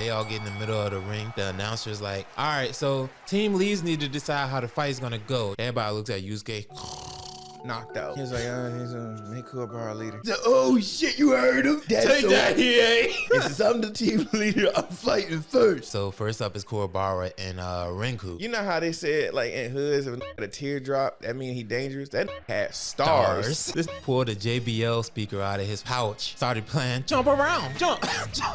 they all get in the middle of the ring. The announcer's like, all right, so team leads need to decide how the fight's gonna go. Everybody looks at Yusuke. Knocked out. He's like, he's a make Kuwabara leader. He's like, oh shit, you heard him? Take that here. He says, I'm the team leader. I'm fighting first. So first up is Kuwabara and Rinku. You know how they said, like in hoods, if a teardrop, that means he dangerous? That had stars. This pulled a JBL speaker out of his pouch. Started playing jump around,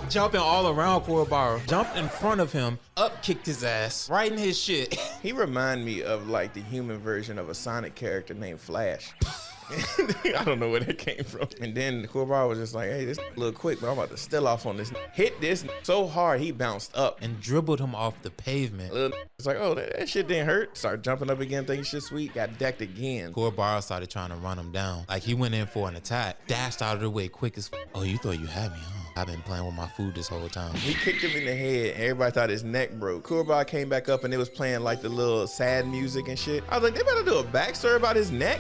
jumping all around Kuwabara. Jumped in front of him, up kicked his ass, right in his shit. He remind me of like the human version of a Sonic character named Flash. I don't know where that came from. And then Kuwabara was just like, hey, this a little quick, but I'm about to still off on this. Hit this so hard, he bounced up and dribbled him off the pavement. It's like, oh, that shit didn't hurt. Started jumping up again, thinking shit sweet. Got decked again. Kuwabara started trying to run him down. Like he went in for an attack, dashed out of the way quick as oh, you thought you had me, huh? I've been playing with my food this whole time. He kicked him in the head, and everybody thought his neck broke. Kuwabara came back up, and it was playing like the little sad music and shit. I was like, they better do a backstory about his neck.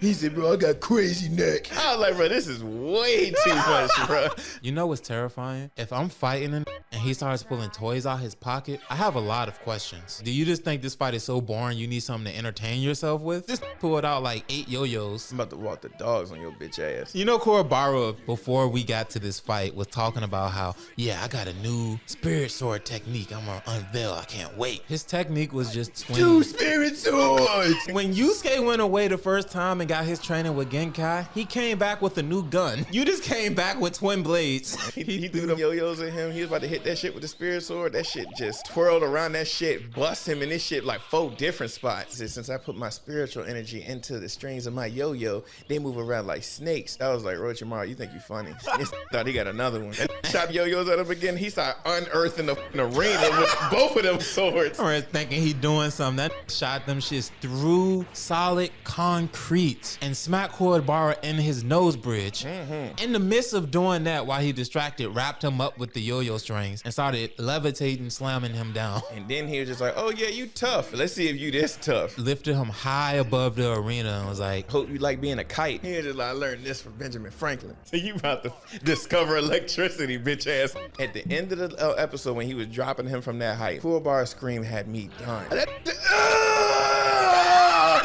He said, bro, I got crazy neck. I was like, bro, this is way too much, bro. You know what's terrifying? If I'm fighting him and he starts pulling toys out his pocket, I have a lot of questions. Do you just think this fight is so boring you need something to entertain yourself with? Just pulled out like 8 yo-yos. I'm about to walk the dogs on your bitch ass. You know, Kuwabara, before we got to this fight, was talking about how, yeah, I got a new spirit sword technique I'm gonna unveil. I can't wait. His technique was just swinging 2 spirit swords. When Yusuke went away the first time and got his training with Genkai, he came back with a new gun. You just came back with twin blades. He threw them yo-yos at him. He was about to hit that shit with the spirit sword. That shit just twirled around that shit, bust him in this shit like 4 different spots. Since I put my spiritual energy into the strings of my yo-yo, they move around like snakes. I was like, Orochimaru, you think you funny? He thought he got another one. Shot yo-yos at him again. He started unearthing the arena with both of them swords. I was thinking he doing something. That shot them shits through solid concrete and smacked Kuwabara in his nose bridge. In the midst of doing that, while he distracted, wrapped him up with the yo-yo strings and started levitating, slamming him down. And then he was just like, oh yeah, you tough. Let's see if you this tough. Lifted him high above the arena and was like, hope you like being a kite. He was just like, I learned this from Benjamin Franklin. So you about to discover electricity, bitch ass. At the end of the episode, when he was dropping him from that height, Kuwabara's scream had me done.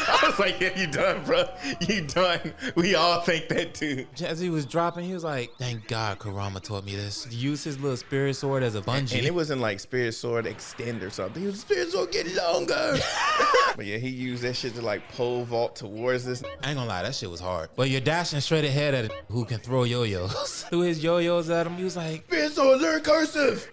I was like, yeah, you done, bro. You done. We all think that too. As he was dropping, he was like, thank God Kurama taught me this. Use his little spirit sword as a bungee. And it wasn't like spirit sword extend or something. He was spirit sword get longer. But yeah, he used that shit to like pole vault towards this. I ain't gonna lie, that shit was hard. But you're dashing straight ahead at a who can throw yo-yos. Threw his yo-yos at him. He was like, Spirit sword, learn cursive.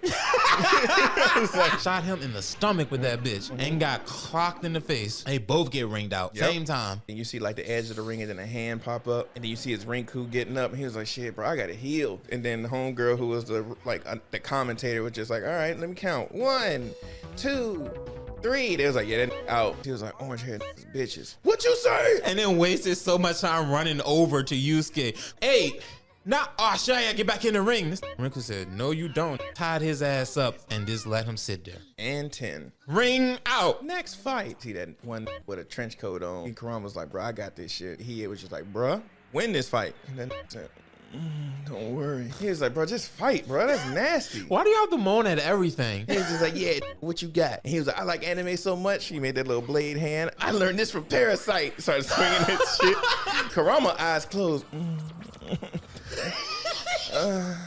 Shot him in the stomach with that bitch and got clocked in the face. They both get ringed out. Same time. And you see like the edge of the ring and then a hand pop up. And then you see his Rinku getting up. And he was like, shit, bro, I got to heal. And then the homegirl who was the commentator was just like, all right, let me count. 1, 2, 3. They was like, yeah, that out. He was like, orange hair bitches. What you say? And then wasted so much time running over to Yusuke. 8. Now, oh shit, I gotta get back in the ring. Rinku said, no, you don't. Tied his ass up and just let him sit there. And 10. Ring out. Next fight. See that one with a trench coat on. And Kurama was like, bro, I got this shit. He was just like, bro, win this fight. And then said, don't worry. He was like, bro, just fight, bro. That's nasty. Why do you have to moan at everything? He was just like, yeah, what you got? And he was like, I like anime so much. He made that little blade hand. I learned this from Parasite. Started swinging his shit. Kurama eyes closed.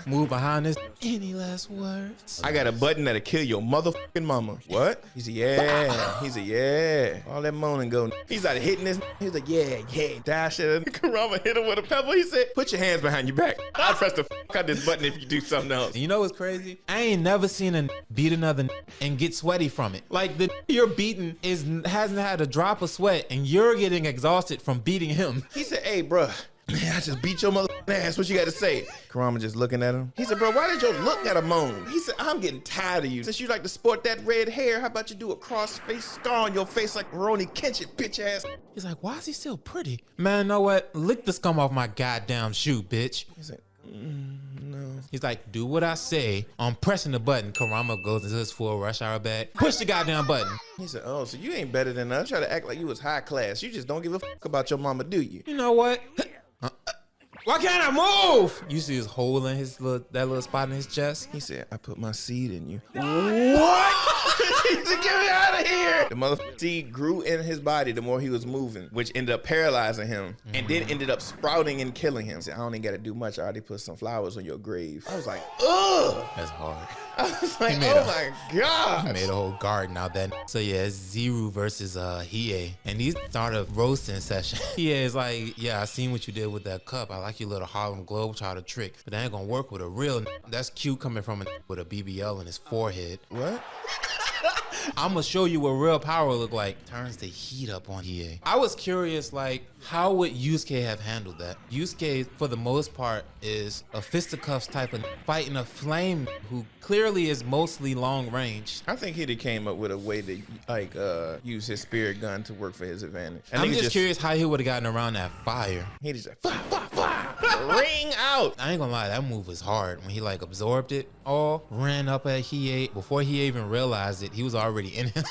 Move behind this. Any last words? I got a button that'll kill your motherfucking mama. What? He said, yeah. He said, yeah. All that moaning go. He started hitting this. He was like, yeah. Dash it. Kurama hit him with a pebble. He said, put your hands behind your back. I'll press the fuck out this button if you do something else. You know what's crazy? I ain't never seen a beat another and get sweaty from it. Like the you're beating hasn't had a drop of sweat and you're getting exhausted from beating him. He said, hey, bruh. Man, I just beat your motherfucking ass. What you got to say? Kurama just looking at him. He said, bro, why did your look gotta moan? He said, I'm getting tired of you. Since you like to sport that red hair, how about you do a cross-face scar on your face like Rurouni Kenshin, bitch ass? He's like, why is he still pretty? Man, know what? Lick the scum off my goddamn shoe, bitch. He said, no. He's like, do what I say. I'm pressing the button. Karama goes into his full rush hour bag. Push the goddamn button. He said, oh, so you ain't better than us. Try to act like you was high class. You just don't give a fuck about your mama, do you? You know what? Why can't I move? You see his hole in his that little spot in his chest. He said, I put my seed in you. What? He said, get me out of here. The motherfucking seed grew in his body the more he was moving, which ended up paralyzing him and then ended up sprouting and killing him. He said, I don't even got to do much. I already put some flowers on your grave. I was like, ugh. That's hard. I was like, oh my God. He made a whole garden out there. So yeah, it's Zero versus Hiei. And these start a roasting session. Hiei is like, yeah, I seen what you did with that cup. I like your little Harlem Globetrotter trick. But that ain't gonna work with a real That's cute coming from with a BBL in his forehead. What? I'm gonna show you what real power look like. Turns the heat up on Hiei. I was curious, like, how would Yusuke have handled that? Yusuke, for the most part, is a fisticuffs type of fighting a flame who clearly is mostly long range. I think he'd have came up with a way to like use his spirit gun to work for his advantage. I'm just curious how he would have gotten around that fire. He'd just like, ring out. I ain't gonna lie, that move was hard. When he like absorbed it all, ran up at Hiei. Before he even realized it, he was already in him.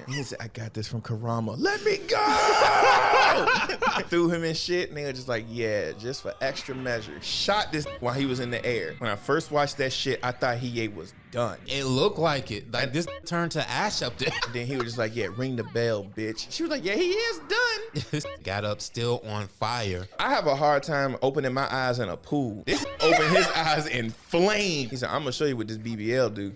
He said, I got this from Karama. Let me go! Threw him in shit, and they were just like, yeah, just for extra measure. Shot this while he was in the air. When I first watched that shit, I thought Hiei was done. It looked like it. Like this turned to ash up there. Then he was just like, yeah, ring the bell, bitch. She was like, yeah, he is done. Got up still on fire. I have a hard time opening my eyes in a pool. This opened his eyes in flame. He said, I'm gonna show you what this BBL do.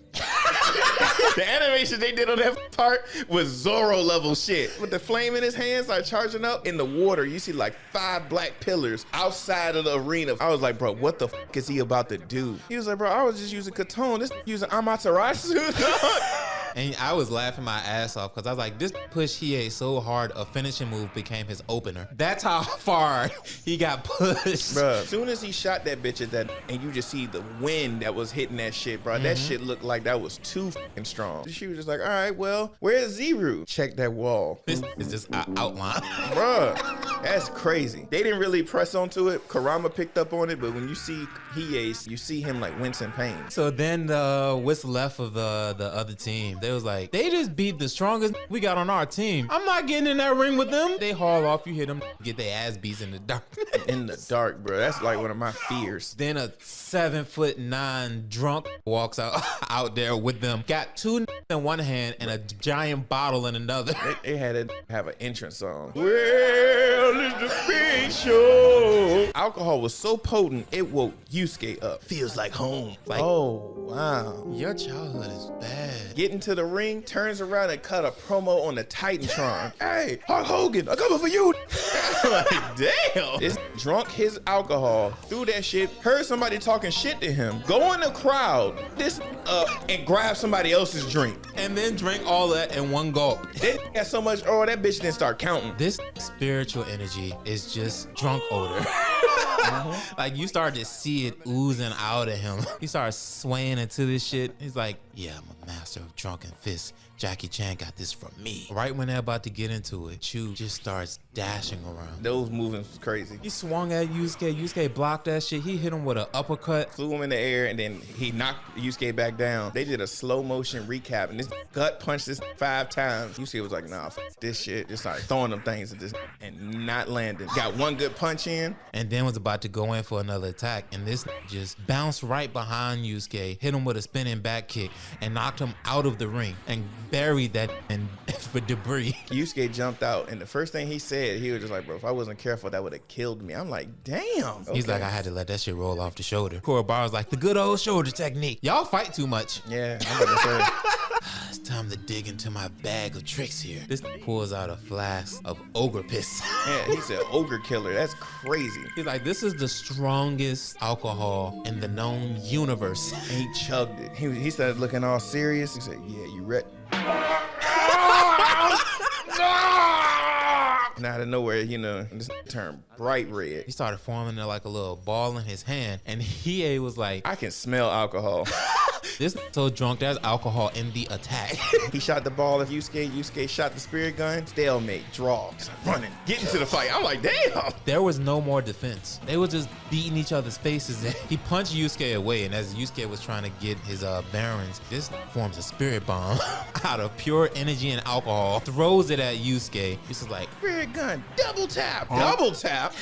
The animation they did on that part was Zorro level shit. With the flame in his hands, like charging up in the water, you see like 5 black pillars outside of the arena. I was like, bro, what the fuck is he about to do? He was like, bro, I was just using Katone. This using Amaterasu. And I was laughing my ass off because I was like, this pushed Hiei so hard, a finishing move became his opener. That's how far he got pushed. Bro, as soon as he shot that bitch at that, and you just see the wind that was hitting that shit, bro, that shit looked like that was too fucking strong. She was just like, all right, well, where's Zero? Check that wall. This is just an outline. Bro, that's crazy. They didn't really press onto it. Karama picked up on it, but when you see Hiei, you see him like wince in pain. So then what's left of the other team? They was like, they just beat the strongest we got on our team. I'm not getting in that ring with them. They haul off, you hit them, get their ass beats in the dark. In the dark, bro. That's like one of my fears. Then a 7'9" drunk walks out there with them. Got 2 in one hand and a giant bottle in another. They had to have an entrance song. Well, it's the big show. Alcohol was so potent, it woke Yusuke up. Feels like home. Like, oh, wow. Your childhood is bad. Getting to the ring, turns around and cut a promo on the Titantron. Hey, Hulk Hogan, I'm coming for you. Like, damn. This drunk his alcohol, threw that shit, heard somebody talking shit to him, go in the crowd, and grab somebody else's drink. And then drink all that in one gulp. They got so much, that bitch didn't start counting. This spiritual energy is just drunk odor. Like you start to see it oozing out of him. He starts swaying into this shit. He's like, yeah, I'm a master of drunken fists. Jackie Chan got this from me. Right when they're about to get into it, Chu just starts dashing around. Those movements was crazy. He swung at Yusuke. Yusuke blocked that shit. He hit him with an uppercut. Flew him in the air, and then he knocked Yusuke back down. They did a slow motion recap, and this gut punched this 5 times. Yusuke was like, nah, this shit. Just started throwing them things at this and not landing. Got one good punch in. And then was about to go in for another attack. And this just bounced right behind Yusuke, hit him with a spinning back kick, and knocked him out of the ring and buried that in for debris. Yusuke jumped out, and the first thing he said, he was just like, bro, if I wasn't careful, that would have killed me. I'm like, damn. Okay. He's like, I had to let that shit roll off the shoulder. Kurobaro's like, the good old shoulder technique. Y'all fight too much. Yeah, I'm about to say. It's time to dig into my bag of tricks here. This pulls out a flask of ogre piss. Yeah, he said ogre killer. That's crazy. He's like, this is the strongest alcohol in the known universe. And he chugged it. He started looking all serious. He said, yeah, you ready? And out of nowhere, this turned bright red. He started forming like a little ball in his hand, and Hiei was like, I can smell alcohol. This so drunk, there's alcohol in the attack. He shot the ball of Yusuke. Yusuke shot the spirit gun. Stalemate. Draw. He's like running. Get into the fight. I'm like, damn. There was no more defense. They were just beating each other's faces in. He punched Yusuke away, and as Yusuke was trying to get his bearings, this forms a spirit bomb out of pure energy and alcohol, throws it at Yusuke. This is like, Spirit gun. Double tap. Double tap.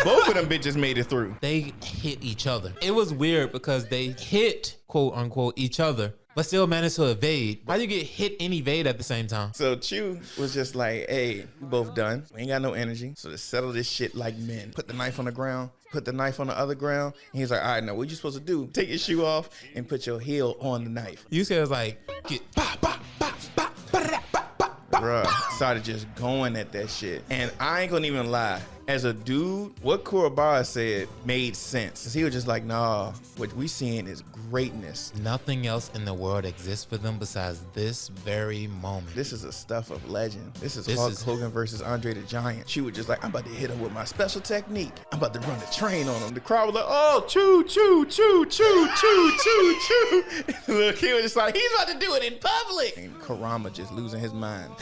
Both of them bitches made it through. they hit each other. It was weird because they hit, quote unquote, each other, but still managed to evade. How do you get hit and evade at the same time? So Chu was just like, hey, we both done. We ain't got no energy. So to settle this shit like men. Put the knife on the ground. Put the knife on the other ground. And he's like, all right, now what you supposed to do? Take your shoe off and put your heel on the knife. Yusuke was like, get ba ba ba ba ba ba ba ba. Bruh, started just going at that shit. And I ain't gonna even lie. As a dude, what Kuwabara said made sense. 'Cause he was just like, nah, what we seeing is greatness. Nothing else in the world exists for them besides this very moment. This is a stuff of legend. This is Hulk Hogan versus Andre the Giant. She was just like, I'm about to hit him with my special technique. I'm about to run the train on him. The crowd was like, oh, choo, choo, choo, choo, choo, choo, choo. The little kid was just like, he's about to do it in public. And Kurama just losing his mind.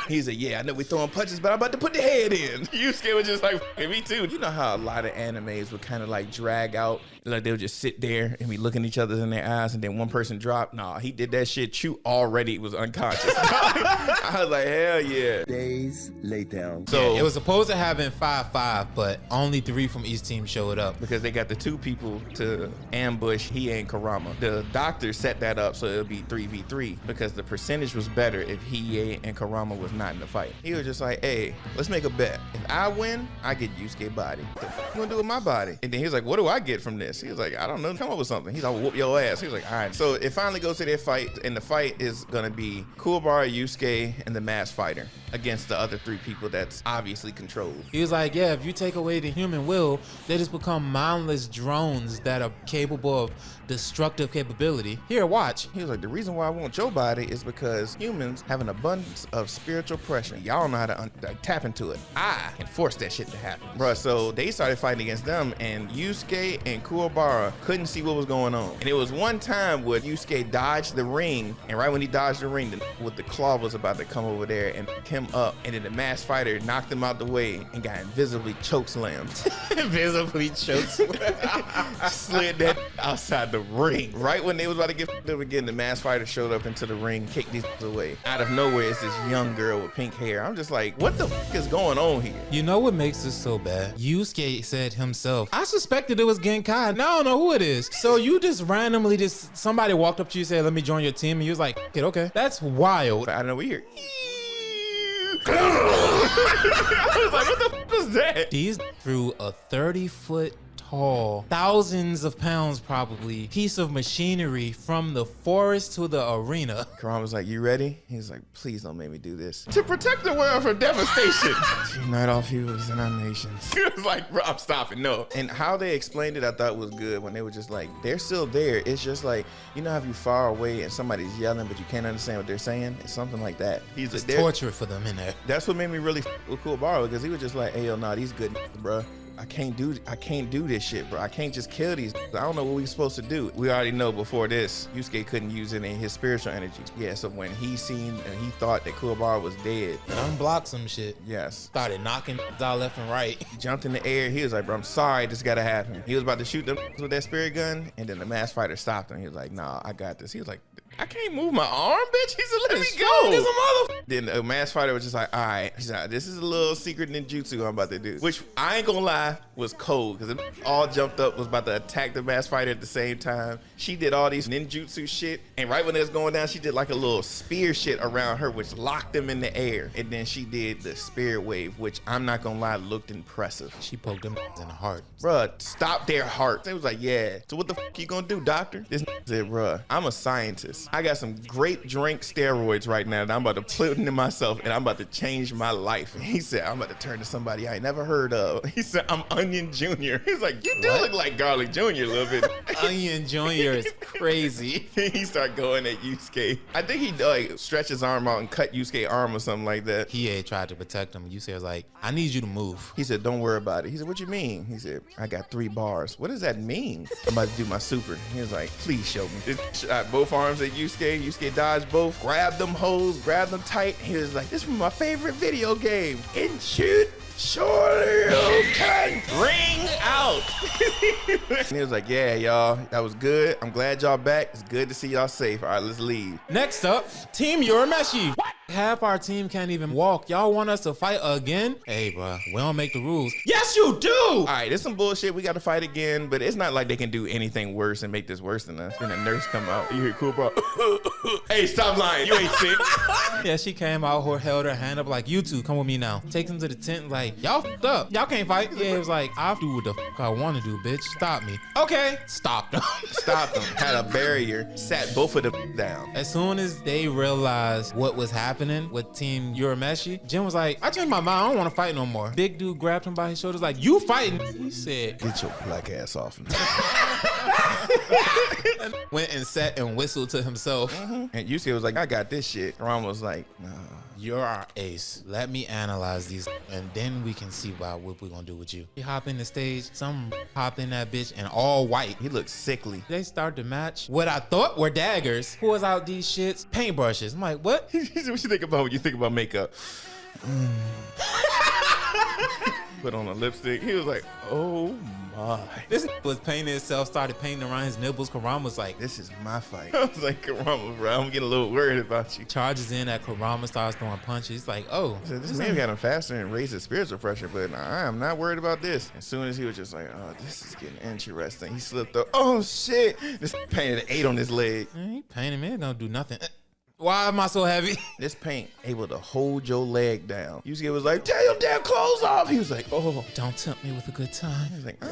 He's like, yeah, I know we throwing punches, but I'm about to put the head in. Yusuke was just like, me too. You know how a lot of animes would kind of like drag out, like they would just sit there and be looking each other in their eyes, and then one person dropped. Nah, he did that shit. Chu already was unconscious. I was like, hell yeah. Days later. So It was supposed to have been 5-5, but only 3 from each team showed up. because they got the 2 people to ambush Hiei and Kurama. The doctor set that up so it'll be 3v3 because the percentage was better if Hiei and Kurama was not in the fight. He was just like, hey, let's make a bet. If I win, I get Yusuke body. What the fuck you gonna do with my body? And then he was like, what do I get from this? He was like, I don't know. Come up with something. He's like, whoop your ass. He was like, all right. So it finally goes to their fight, and the fight is gonna be Kuwabara, Yusuke, and the masked fighter against the other 3 people that's obviously controlled. He was like, yeah, if you take away the human will, they just become mindless drones that are capable of destructive capability. Here, watch. He was like, the reason why I want your body is because humans have an abundance of spiritual pressure. Y'all know how to tap into it. I can force that shit to happen. Bruh, so they started fighting against them, and Yusuke and Kuwabara couldn't see what was going on. And it was one time where Yusuke dodged the ring, and right when he dodged the ring, with the claw was about to come over there and pick him up, and then the masked fighter knocked him out the way and got invisibly chokeslammed. Visibly chokes. Slid that outside the ring. Right when they was about to get them again, the masked fighter showed up into the ring, kicked these away. Out of nowhere, it's this young girl with pink hair. I'm just like, what the fuck is going on here? You know what makes this so bad? Yusuke said himself, I suspected it was Genkai. Now I don't know who it is. So you just randomly somebody walked up to you and said, let me join your team. And you was like, okay. That's wild. I don't know, we hear. I was like, what the fuck was that? These threw a 30-foot tall, thousands of pounds probably, piece of machinery from the forest to the arena. Karan was like, you ready? He was like, please don't make me do this. To protect the world from devastation. To unite all peoples and our nations. He was like, bro, I'm stopping, no. And how they explained it, I thought was good when they were just like, they're still there. It's just like, you know how if you far away and somebody's yelling, but you can't understand what they're saying? It's something like that. He's It's torture for them in there. That's what made me really with Kuwabara, because he was just like, hey, yo, nah, these good, bro. I can't do this shit, bro. I can't just kill these. I don't know what we're supposed to do. We already know before this, Yusuke couldn't use any of his spiritual energy. Yeah, so when he seen and he thought that Kuwabara was dead, Unblocked some shit. yes, Started knocking out left and right. he jumped in the air. He was like, bro, I'm sorry, this gotta happen. He was about to shoot them with that spirit gun, and then the masked fighter stopped him. He was like, nah, I got this. He was like, I can't move my arm, bitch. He said, let me Strong as a go. Then the masked fighter was just like, all right. He's like, this is a little secret ninjutsu I'm about to do. Which, I ain't gonna lie, was cold. Because it all jumped up, was about to attack the masked fighter at the same time. She did all these ninjutsu shit. And right when it was going down, she did like a little spear shit around her, which locked them in the air. And then she did the spirit wave, which I'm not gonna lie, looked impressive. She poked them in the heart. Bruh, stop their hearts. They was like, yeah. So what the fuck you gonna do, doctor? This said, bruh, I'm a scientist. this. I got some grape drink steroids right now that I'm about to put into myself, and I'm about to change my life. And he said, I'm about to turn to somebody I ain't never heard of. He said, I'm Onion Jr. He's like, you do look like Garlic Jr. a little bit. Onion Jr. is crazy. He started going at Yusuke. I think he like stretched his arm out and cut Yusuke's arm or something like that. He tried to protect him. Yusuke was like, I need you to move. He said, don't worry about it. He said, what you mean? He said, I got 3 bars. What does that mean? I'm about to do my super. He was like, please show me. This shot both arms at Yusuke. Yusuke dodged both, grabbed them hoes, grabbed them tight. He was like, this is my favorite video game. And shoot. Surely you can ring out. And he was like, yeah, y'all, that was good. I'm glad y'all back. It's good to see y'all safe. All right, let's leave. Next up, Team Urameshi. Half our team can't even walk. Y'all want us to fight again? Hey, bro, we don't make the rules. Yes, you do. All right, there's some bullshit. We got to fight again, but it's not like they can do anything worse and make this worse than us. Then the nurse come out. You hear cool, bro? Hey, stop lying. You ain't sick. Yeah, she came out, held her hand up like, you two, come with me now. Takes him to the tent like, y'all f***ed up. Y'all can't fight. Yeah, it was like, I'll do what the f*** I want to do, bitch. Stop me. Okay. Stopped them. Stopped them. Had a barrier. Sat both of them down. As soon as they realized what was happening with Team Urameshi, Jin was like, I changed my mind. I don't want to fight no more. Big dude grabbed him by his shoulders like, you fighting? He said, Get your black ass off me. went and sat and whistled to himself. And Yusuke was like, I got this shit. Ron was like, nah. You're our ace. Let me analyze these, and then we can see what we're gonna do with you. He hop in the stage, some hop in that bitch, and all white. He looked sickly. They start to match what I thought were daggers. Pulls out these shits, paintbrushes. I'm like, what? What you think about when you think about makeup? Put on a lipstick. He was like, oh my. This was painting himself, started painting around his nipples. Karam was like, This is my fight. I was like, Karama, bro, I'm getting a little worried about you. charges in at Karama, starts throwing punches. He's like, oh. So this man got him faster and raised his spiritual pressure, but I am not worried about this. As soon as he was just like, oh, this is getting interesting, he slipped up. Oh shit! This painted an 8 on his leg. He painting me, it don't do nothing. Why am I so heavy? This paint able to hold your leg down. Yusuke was like, tear your damn clothes off. He was like, oh. Don't tempt me with a good time. He was like,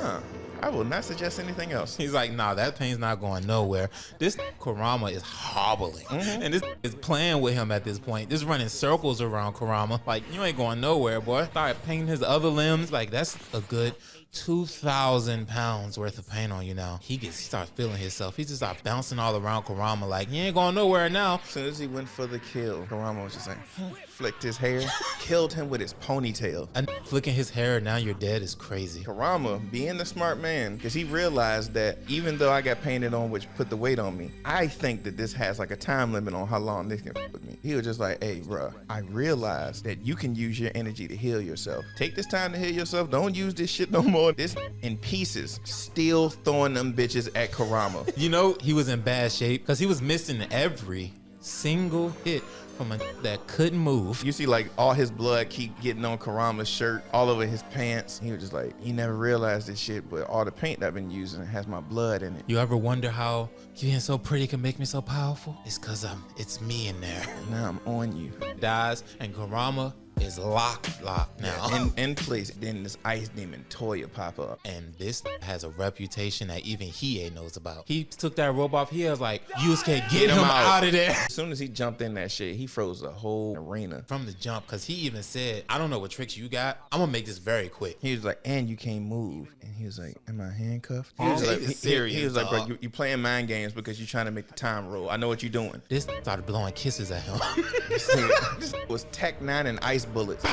I will not suggest anything else. He's like, nah, that paint's not going nowhere. This Kurama is hobbling. And this is playing with him at this point. This running circles around Kurama. Like, you ain't going nowhere, boy. Started painting his other limbs. Like, that's a good 2,000 pounds worth of paint on you now. He starts feeling himself. He just starts bouncing all around Kurama like, you ain't going nowhere now. As soon as he went for the kill, Kurama was just like, flicked his hair, killed him with his ponytail. And flicking his hair, now you're dead is crazy. Kurama, being the smart man, because he realized that even though I got painted on, which put the weight on me, I think that this has like a time limit on how long this can f with me. He was just like, hey, bro, I realized that you can use your energy to heal yourself. Take this time to heal yourself. Don't use this shit no more. This in pieces, still throwing them bitches at Kurama. You know, he was in bad shape because he was missing every single hit from a that couldn't move. You see like all his blood keep getting on Kurama's shirt, all over his pants. He was just like, he never realized this shit, but all the paint I've been using has my blood in it. You ever wonder how being so pretty can make me so powerful? It's cause it's me in there. Now I'm on you. Dies and Kurama is locked now. In place. Then this ice demon Toya pop up. And this has a reputation that even Hiei knows about. He took that rope off. He was like, Yusuke, get him out of there. As soon as he jumped in that shit, he froze the whole arena. From the jump, because he even said, I don't know what tricks you got. I'm gonna make this very quick. He was like, and you can't move. And he was like, am I handcuffed? He was like, serious, he was like, bro, you playing mind games because you're trying to make the time roll. I know what you're doing. This started blowing kisses at him. This was Tech 9 and ice bullets.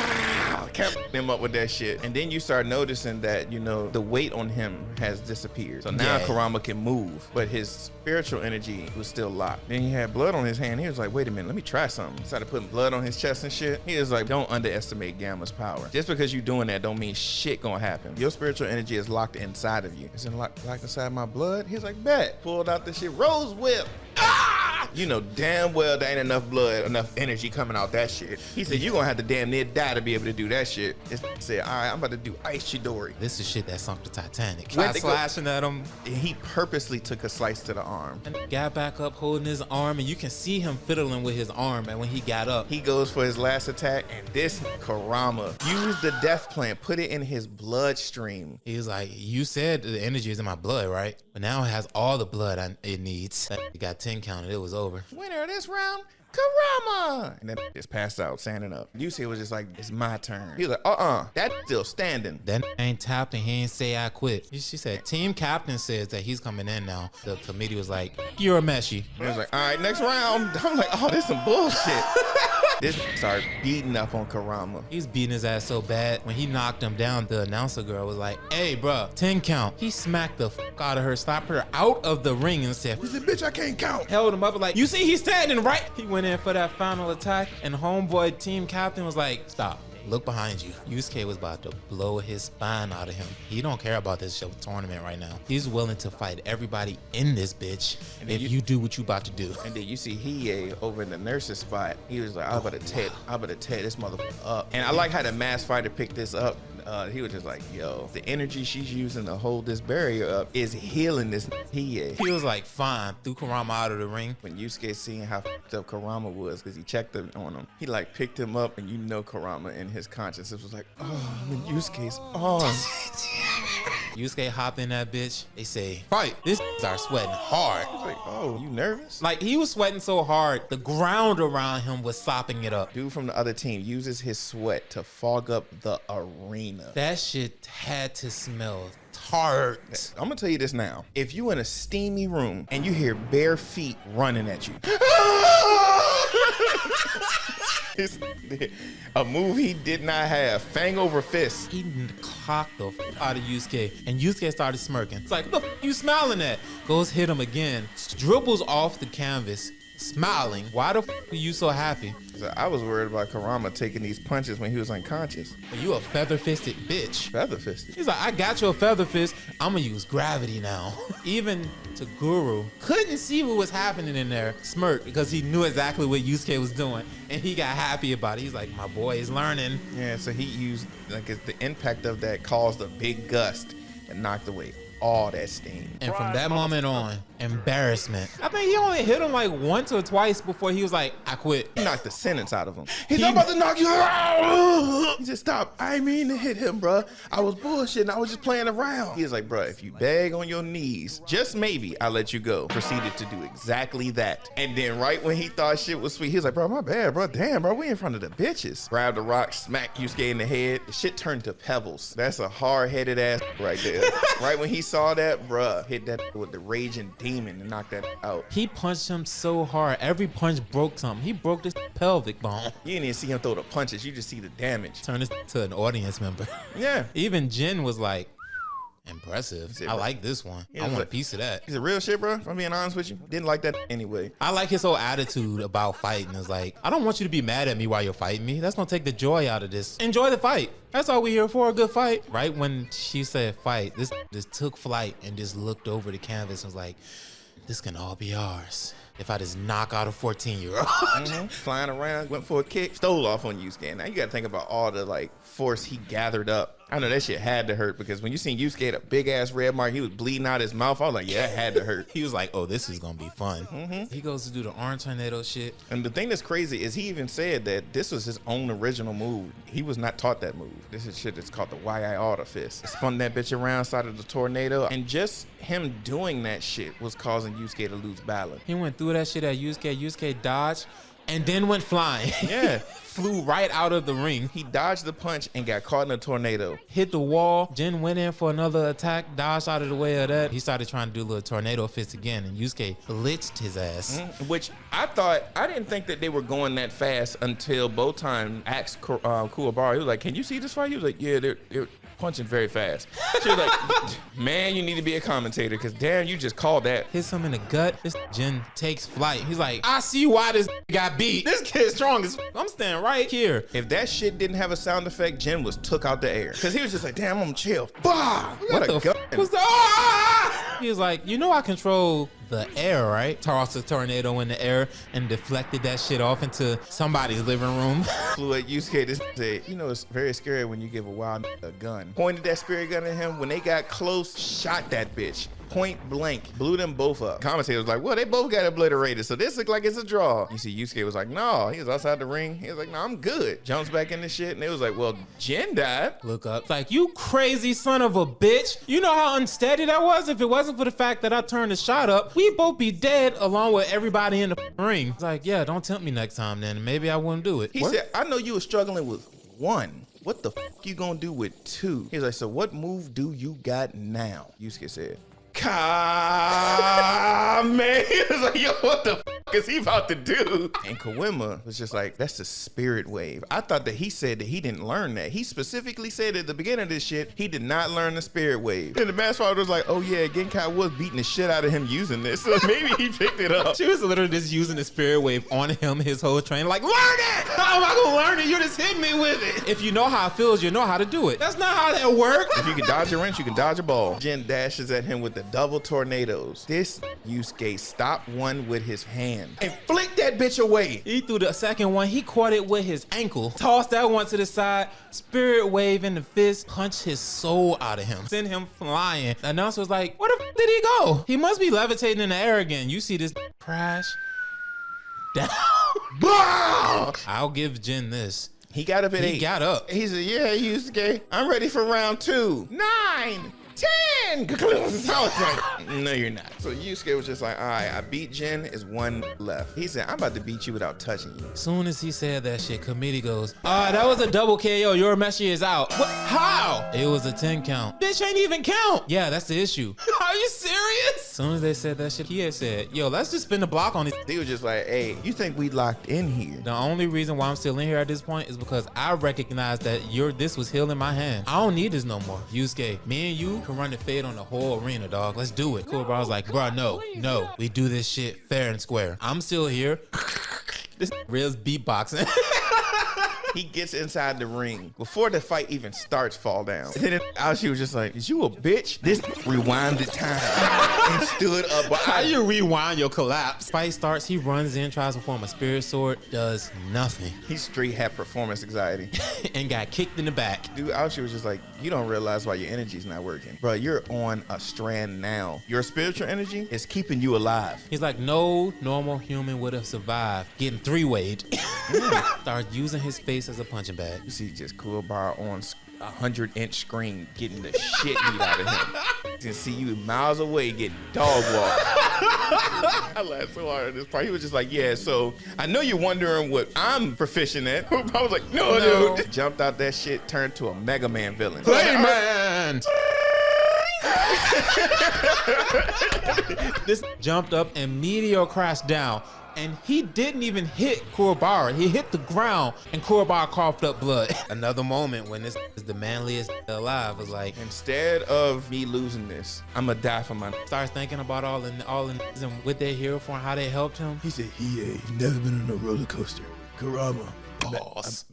Kept him up with that shit. And then you start noticing that, you know, the weight on him has disappeared. So now Kurama can move, but his spiritual energy was still locked. Then he had blood on his hand. He was like, wait a minute, let me try something. He started putting blood on his chest and shit. He was like, don't underestimate Gamma's power. Just because you're doing that don't mean shit gonna happen. Your spiritual energy is locked inside of you. Is it locked inside my blood? He was like, bet. Pulled out this shit, rose whip. You know damn well there ain't enough blood, enough energy coming out that shit. He said, you're gonna have to damn near die to be able to do that shit. This said, all right, I'm about to do Ice Chidori. This is shit that sunk the Titanic. Tried slashing at him. He purposely took a slice to the arm. And got back up holding his arm, and you can see him fiddling with his arm. And when he got up, he goes for his last attack, and this Kurama used the death plant, put it in his bloodstream. He was like, you said the energy is in my blood, right? But now it has all the blood it needs. He got 10 counted. It was was over. Winner of this round, Kurama. And then just passed out, standing up. Yusuke was just like, it's my turn. He was like, that's still standing. That ain't tapped and he ain't say I quit. She said, team captain says that he's coming in now. The committee was like, Urameshi. He was like, all right, next round. I'm like, oh, this some bullshit. This started beating up on Kurama. He's beating his ass so bad. When he knocked him down, the announcer girl was like, hey, bruh, 10 count. He smacked the fuck out of her, slapped her out of the ring and said, He said, bitch, I can't count. held him up like, you see he's standing, right? He went in for that final attack, and homeboy team captain was like, stop. Look behind you. Yusuke was about to blow his spine out of him. He don't care about this show tournament right now. He's willing to fight everybody in this bitch if you do what you about to do. And then you see Hiei over in the nurse's spot. He was like, I'm about to tear this motherfucker up. And I like how the masked fighter picked this up. He was just like, yo, the energy she's using to hold this barrier up is healing this Hiei. He was like, fine, threw Kurama out of the ring. When Yusuke seen how fucked up Kurama was, because he checked on him, he like picked him up, and you know Kurama in his consciousness was like, oh, I'm in Yusuke's arms. Yusuke hopped in that bitch. They say, fight. This are sweating hard. I was like, oh, you nervous? Like, he was sweating so hard, the ground around him was sopping it up. Dude from the other team uses his sweat to fog up the arena. That shit had to smell tart. I'm gonna tell you this now. If you in a steamy room and you hear bare feet running at you, it's a move he did not have. Fang over fist. He cocked the f out of Yusuke, and Yusuke started smirking. It's like, what the f you smiling at? Goes hit him again, dribbles off the canvas, smiling. Why the f are you so happy? So I was worried about Kurama taking these punches when he was unconscious. You a feather-fisted bitch. Feather fisted. He's like, I got your feather fist. I'm gonna use gravity now. Even Taguru couldn't see what was happening in there, smirked because he knew exactly what Yusuke was doing, and he got happy about it. He's like, my boy is learning. Yeah, so he used, like, the impact of that caused a big gust and knocked away all that steam. And from that moment on, embarrassment. I think he only hit him like once or twice before he was like, I quit. He knocked the sentence out of him. He's about to knock you out. He said, stop. I ain't mean to hit him, bro. I was bullshitting. I was just playing around. He was like, bro, if you beg on your knees, just maybe I'll let you go. Proceeded to do exactly that. And then right when he thought shit was sweet, he was like, bro, my bad, bro. Damn, bro, we in front of the bitches. Grabbed the rock, smacked Yusuke in the head. The shit turned to pebbles. That's a hard-headed ass right there. Right when he saw that, bruh, hit that with the raging demon and knocked that out. He punched him so hard. Every punch broke something. He broke this pelvic bone. You didn't even see him throw the punches. You just see the damage. Turned this to an audience member. Yeah. Even Jin was like, impressive. Said, I bro. like this one. Yeah, I want a like- piece of that. He's a real shit, bro. If I'm being honest with you, didn't like that anyway. I like his whole attitude about fighting. It's like, I don't want you to be mad at me while you're fighting me. That's gonna take the joy out of this. Enjoy the fight. That's all we here for, a good fight. Right when she said fight, this took flight and just looked over the canvas and was like, this can all be ours if I just knock out a 14-year-old. Flying around, went for a kick, stole off on Yusuke. Now you gotta think about all the like force he gathered up. I know that shit had to hurt because when you seen Yusuke had a big ass red mark, he was bleeding out his mouth. I was like, yeah, that had to hurt. He was like, oh, this is gonna be fun. He goes to do the arm tornado shit. And the thing that's crazy is he even said that this was his own original move. He was not taught that move. This is shit that's called the YI Auto Fist. Spun that bitch around, started the tornado, and just him doing that shit was causing Yusuke to lose balance. He went through that shit at Yusuke. Yusuke dodged and then went flying. Yeah. Flew right out of the ring. He dodged the punch and got caught in a tornado. Hit the wall. Jin went in for another attack, dodged out of the way of that. He started trying to do a little tornado fist again, and Yusuke blitzed his ass. Which I didn't think that they were going that fast until Botan asked Kuwabara. He was like, can you see this fight? He was like, yeah, they're punching very fast. She was like, man, you need to be a commentator because damn, you just called that. Hits him in the gut. This Jin takes flight. He's like, I see why this got beat. This kid's strong as I'm standing right here. If that shit didn't have a sound effect, Jin was took out the air. Because he was just like, damn, I'm chill. Bah! What the fuck was that? Ah! He was like, you know I control the air, right? Tossed a tornado in the air and deflected that shit off into somebody's living room. Flew at Yusuke to say, you know, it's very scary when you give a wild a gun. Pointed that spirit gun at him. When they got close, shot that bitch. point blank, blew them both up. Commentator was like, well, they both got obliterated, so this look like it's a draw. You see, Yusuke was like, no, he was outside the ring. He was like, no, I'm good. Jumps back in the shit, and it was like, well, Jin died. Look up. It's like, you crazy son of a bitch. You know how unsteady that was? If it wasn't for the fact that I turned the shot up, we'd both be dead along with everybody in the ring. It's like, yeah, don't tempt me next time then. Maybe I wouldn't do it. He said, I know you were struggling with 1. What the you gonna do with 2? He's like, so what move do you got now? Yusuke said, man. He was like, yo, what the is he about to do? And Kawima was just like, that's the spirit wave. I thought that he said that he didn't learn that. He specifically said at the beginning of this shit, he did not learn the spirit wave. And the mask father was like, oh yeah, Genkai was beating the shit out of him using this. So maybe he picked it up. She was literally just using the spirit wave on him his whole train. Like, learn it! How am I gonna learn it? You just hit me with it. If you know how it feels, you know how to do it. That's not how that works. If you can dodge a wrench, you can dodge a ball. Jin dashes at him with the double tornadoes. This Yusuke stopped one with his hand and flicked that bitch away. He threw the second one. He caught it with his ankle. Tossed that one to the side. Spirit wave in the fist. Punched his soul out of him. Sent him flying. The announcer was like, where the f did he go? He must be levitating in the air again. You see this crash down. I'll give Jin this. He got up at 8. He got up. He said, yeah, Yusuke, I'm ready for round 2. 9, 10. I was like, no, you're not. So Yusuke was just like, all right, I beat Jin, is 1 left. He said, I'm about to beat you without touching you. Soon as he said that shit, committee goes, that was a double KO. Urameshi is out. What? How? It was a 10 count. Bitch ain't even count. Yeah, that's the issue. Are you serious? Soon as they said that shit, he had said, yo, let's just spin the block on it. He was just like, hey, you think we locked in here? The only reason why I'm still in here at this point is because I recognize that this was healing my hand. I don't need this no more. Yusuke, me and you can run the fade on the whole arena, dog. Let's do it. Cool, bro. I was like, bro, no. We do this shit fair and square. I'm still here. This real's beatboxing. He gets inside the ring. Before the fight even starts, fall down. And then Aoshi was just like, is you a bitch? This rewinded time and stood up. How you rewind your collapse? Fight starts, he runs in, tries to form a spirit sword, does nothing. He straight had performance anxiety. And got kicked in the back. Dude, Aoshi was just like, you don't realize why your energy's not working. Bro, you're on a strand now. Your spiritual energy is keeping you alive. He's like, no normal human would have survived getting 3-wayed. Started using his face as a punching bag. You see just Kuwabara on a 100-inch screen getting the shit beat out of him. You can see you miles away getting dog walked. I laughed so hard at this part. He was just like, yeah, so I know you're wondering what I'm proficient at. I was like, no, dude. Jumped out that shit, turned to a Mega Man villain. Playman! This jumped up and meteor crashed down. And he didn't even hit Kuwabara. He hit the ground and Kuwabara coughed up blood. Another moment when this is the manliest alive was like, instead of me losing this, I'm gonna die for my. Starts thinking about all in and what they're here for and how they helped him. He said, he's never been on a roller coaster. Kurama. Boss.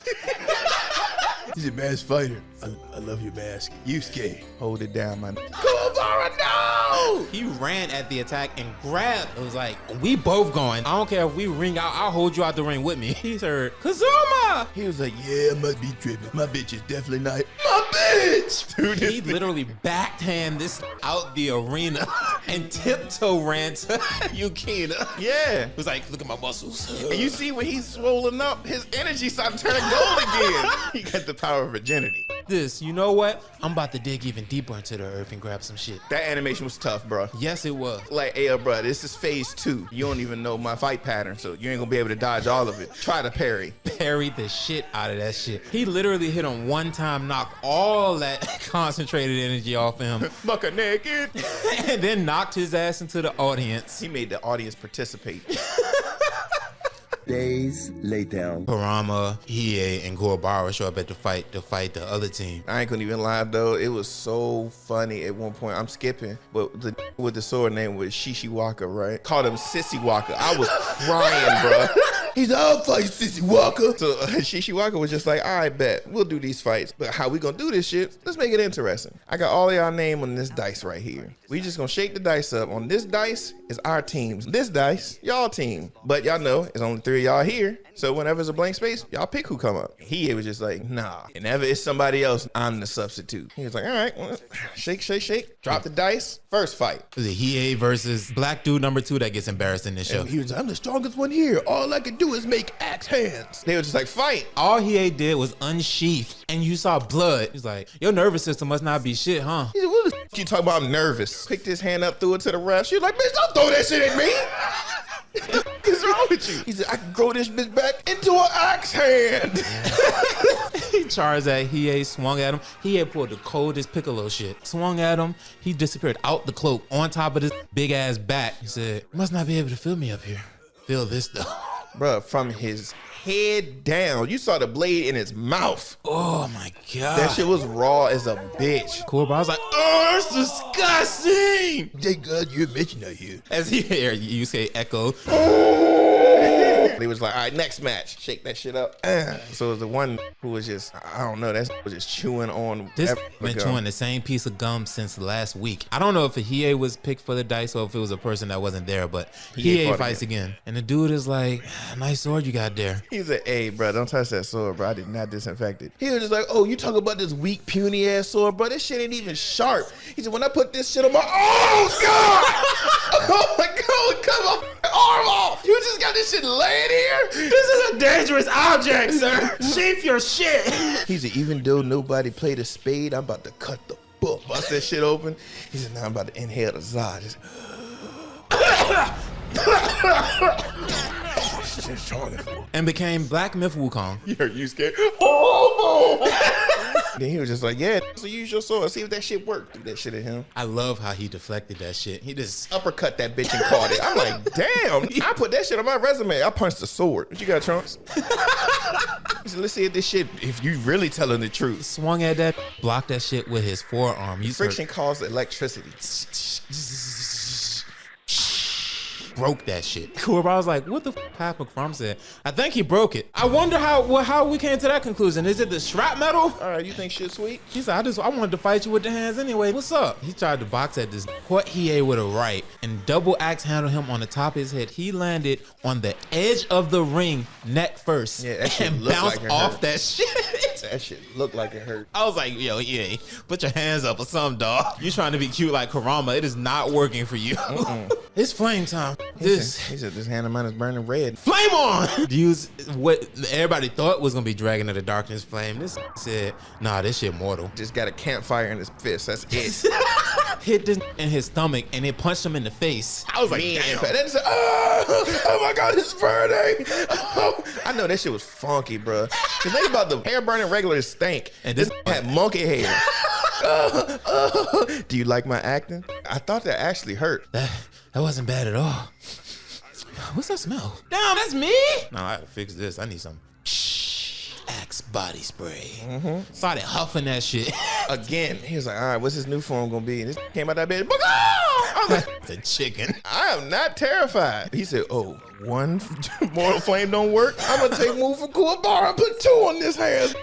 He's a masked fighter. I love your mask. Yusuke. Hold it down, man. Kuwabara, no! He ran at the attack and grabbed. It was like, we both going. I don't care if we ring out, I'll hold you out the ring with me. He heard, Kazuma! He was like, yeah, I must be tripping. My bitch is definitely not my bitch! Dude, he literally backhand this out the arena and tiptoe ran to Yukina. Yeah. It was like, look at my muscles. And you see when he's swollen up, his energy started turning gold again. He got the power of virginity. This, you know what? I'm about to dig even deeper into the earth and grab some shit. That animation was tough, bro. Yes, it was. Like, hey, bro, this is phase 2. You don't even know my fight pattern, so you ain't gonna be able to dodge all of it. Try to parry. Parried the shit out of that shit. He literally hit him one time, knocked all that concentrated energy off him. Bucka naked. And then knocked his ass into the audience. He made the audience participate. Days later. Kurama, Hiei, and Kuwabara show up at the fight to fight the other team. I ain't gonna even lie though, it was so funny at one point. I'm skipping, but the with the sword name was Shishiwaka, right? Called him Sissy Waka. I was crying, bro. He's like, I'll fight Sissy Walker. So Shishi Walker was just like, all right, bet. We'll do these fights. But how we gonna do this shit? Let's make it interesting. I got all of y'all name on this dice right here. We just gonna shake the dice up. On this dice is our teams. This dice, y'all team. But y'all know it's only 3 of y'all here. So whenever it's a blank space, y'all pick who come up. He was just like, nah. Whenever it's somebody else, I'm the substitute. He was like, all right, well, shake, shake, shake. Drop the dice. First fight. Was it Hiei versus black dude number 2 that gets embarrassed in this show? He was like, I'm the strongest one here. All I can do is make axe hands. They were just like, fight. All Hiei did was unsheath, and you saw blood. He's like, your nervous system must not be shit, huh? He said, what the f- you talking about? I'm nervous. Picked his hand up, threw it to the ref. She was like, bitch, don't throw that shit at me. What's wrong with you? He said, I can grow this bitch back into an axe hand. He charged at Hiei, swung at him. Hiei pulled the coldest Piccolo shit. Swung at him. He disappeared out the cloak on top of this big ass bat. He said, must not be able to feel me up here. Feel this though. Bruh, from his head down, you saw the blade in his mouth. Oh my God. That shit was raw as a bitch. Cool, bro. I was like, oh, that's disgusting. Thank God you're mentioned out here. As he hear you say echo. They was like, all right, next match. Shake that shit up. So it was the one who was just, I don't know, that was just chewing on. This every been gum. chewing the same piece of gum since last week. I don't know if Hiei was picked for the dice or if it was a person that wasn't there, but Hiei fights again. And the dude is like, nice sword you got there. He said, hey, bro, don't touch that sword, bro. I did not disinfect it. He was just like, oh, you talk about this weak, puny ass sword, bro. This shit ain't even sharp. He said, when I put this shit on my, oh, God. Oh, my God, cut my arm off. You just got this shit laying here? This is a dangerous object, sir. Sheath your shit. He said, even though nobody played a spade, I'm about to cut the book. Bust that shit open. He said, now I'm about to inhale the za. Just, And became Black Myth Wukong. you scared? Oh, then he was just like, yeah, so use your sword. See if that shit worked. Threw that shit at him. I love how he deflected that shit. He just Uppercut that bitch and caught it. I'm like, damn. I put that shit on my resume. I punched the sword. What you got, Trunks? He said, let's see if this shit, if you really telling the truth. swung at that, blocked that shit with his forearm. You Friction caused electricity. broke that shit. Cool, I was like, what the f happened? Crum said, I think he broke it. I wonder how we came to that conclusion. Is it the strap metal? All right, you think shit sweet? He said, I wanted to fight you with the hands anyway. What's up? He tried to box at this, caught Hiei with a right and double axe handled him on the top of his head. He landed on the edge of the ring, neck first, Yeah, that shit and looked bounced like it off hurt. that shit. That shit looked like it hurt. I was like, yo, Hiei, put your hands up or something, dog. You trying to be cute like Kurama. It is not working for you. It's flame time. He said, this hand of mine is burning red. Flame on! Use what everybody thought was gonna be Dragon of the Darkness flame. This said, nah, this shit mortal. Just got a campfire in his fist. That's it. Hit this in his stomach and it punched him in the face. I was like, Me damn. and then said, oh my God, it's burning. Oh. I know that shit was funky, bro. Cause think about the hair burning regular stank. And This this had monkey hair. Do you like my acting? I thought that actually hurt. That wasn't bad at all. What's that smell? Damn, that's me? No, I gotta fix this. I need some Axe body spray. Started huffing that shit. Again, he was like, all right, what's his new form gonna be? And this came out that bed. I was like, The chicken. I am not terrified. He said, oh, one mortal flame don't work. I'm gonna take move for cool bar and put 2 on this hand.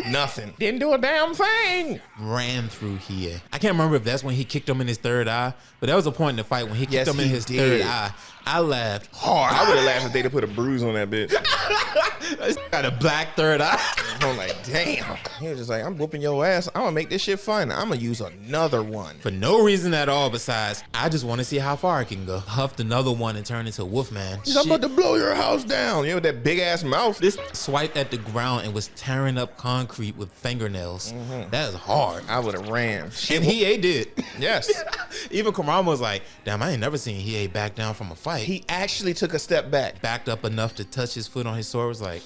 Nothing. Didn't do a damn thing. Ran through here. I can't remember if that's when he kicked him in his third eye, but that was a point in the fight when he kicked Yes, him in he his did. third eye. I laughed hard. I would have laughed if they'd have put a bruise on that bitch. Got a black third eye. I'm like, damn. He was just like, I'm whooping your ass. I'm gonna make this shit fun. I'm gonna use another one. For no reason at all besides, I just want to see how far I can go. Huffed another one and turned into Wolfman. He's I'm about to blow your house down. You know, with that big ass mouth. This swiped at the ground and was tearing up concrete with fingernails. That is hard. I would have ran. And Shit. Hiei did. Yes. Even Kurama was like, damn, I ain't never seen Hiei back down from a fight. He actually took a step back. Backed up enough to touch his foot on his sword, was like,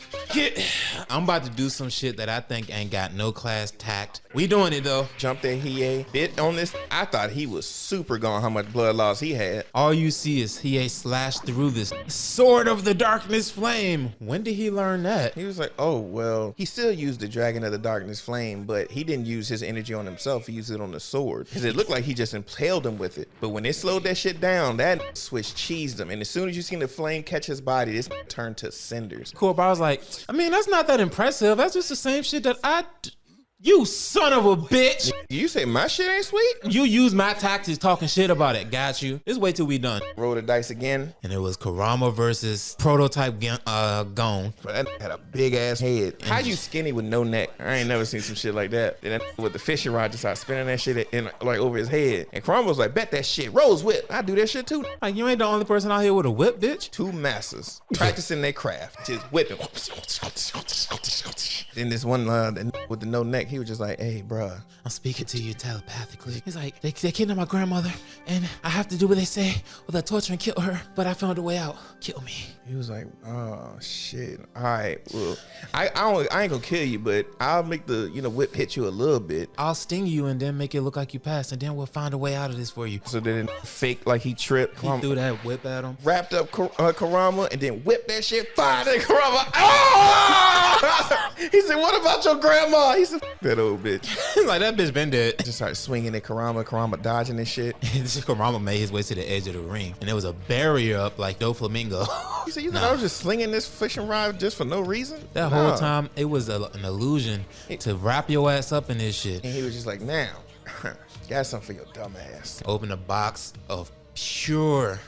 I'm about to do some shit that I think ain't got no class tact. We doing it though. Jumped at Hiei. Bit on this. I thought he was super gone how much blood loss he had. All you see is Hiei slash through this sword of the darkness flame. When did he learn that? He was like, oh, well, he still used the Dragon dragon of the darkness flame, but he didn't use his energy on himself. He used it on the sword because it looked like he just impaled him with it. But when it slowed that shit down, that switch cheesed him. And as soon as you seen the flame catch his body, this turned to cinders. Kuwabara was like, I mean, that's not that impressive. That's just the same shit that you son of a bitch. You say my shit ain't sweet? You use my tactics talking shit about it. Got you. Just wait till we done. Roll the dice again. And it was Kurama versus prototype Gon. That had a big ass head. How you skinny with no neck? I ain't never seen some shit like that. And then with the fishing rod, just started spinning that shit in like over his head. And Kurama was like, bet that shit. Rose whip. I do that shit too. Like, you ain't the only person out here with a whip, bitch. Two masters practicing their craft, just whipping. Then this one with the no neck, he was just like, hey, bruh. I'm speaking to you telepathically. He's like, they kidnapped my grandmother, and I have to do what they say, or they'll torture and kill her, but I found a way out. Kill me. He was like, oh, shit. All right, well, I ain't gonna kill you, but I'll make the, whip hit you a little bit. I'll sting you and then make it look like you passed, and then we'll find a way out of this for you. So then fake like he tripped. He threw that whip at him. Wrapped up Kurama, and then whipped that shit, fired at Kurama. Oh! He said, what about your grandma? He said, that old bitch. Like, that bitch been dead. Just started swinging at Kurama dodging this shit. Kurama made his way to the edge of the ring, and there was a barrier up like Doflamingo. He said, you thought I was just slinging this fishing rod just for no reason? That whole time, it was an illusion to wrap your ass up in this shit. And he was just like, now, got something for your dumb ass. Open a box of pure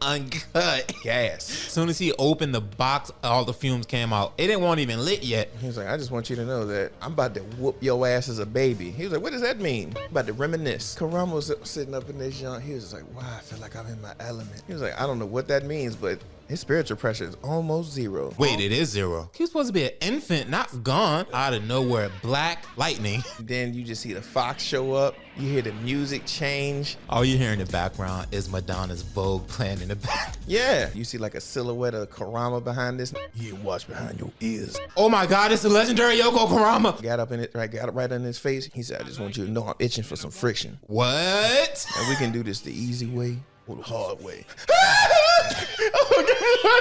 uncut gas. As soon as he opened the box, all the fumes came out. It didn't want even lit yet. He was like, I just want you to know that I'm about to whoop your ass as a baby. He was like, what does that mean? I'm about to reminisce. Kurama was sitting up in this joint. He was just like, wow, I feel like I'm in my element. He was like, I don't know what that means, but his spiritual pressure is almost zero. Wait, it is zero. He was supposed to be an infant, not gone. Out of nowhere, black lightning. Then you just see the fox show up. You hear the music change. All you hear in the background is Madonna's Vogue playing in the back. Yeah. You see like a silhouette of Kurama behind this. You watch behind your ears. Oh my God, it's the legendary Yoko Kurama. Got up right in his face. He said, I just want you to know I'm itching for some friction. What? And we can do this the easy way or the hard way.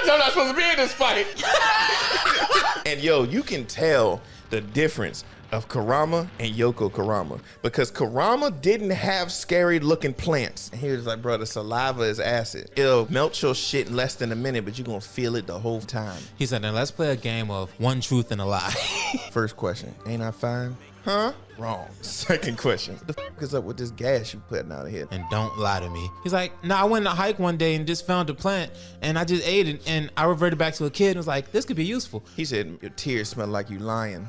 I'm not supposed to be in this fight. And yo, you can tell the difference of Kurama and Yoko Kurama because Kurama didn't have scary looking plants. And he was like, bro, the saliva is acid. It'll melt your shit in less than a minute, but you're gonna feel it the whole time. He said, now let's play a game of one truth and a lie. First question, ain't I fine? Huh? Wrong. Second question, what the fuck is up with this gas you putting out of here? And don't lie to me. He's like, I went on a hike one day and just found a plant and I just ate it and I reverted back to a kid and was like, this could be useful. He said, your tears smell like you lying.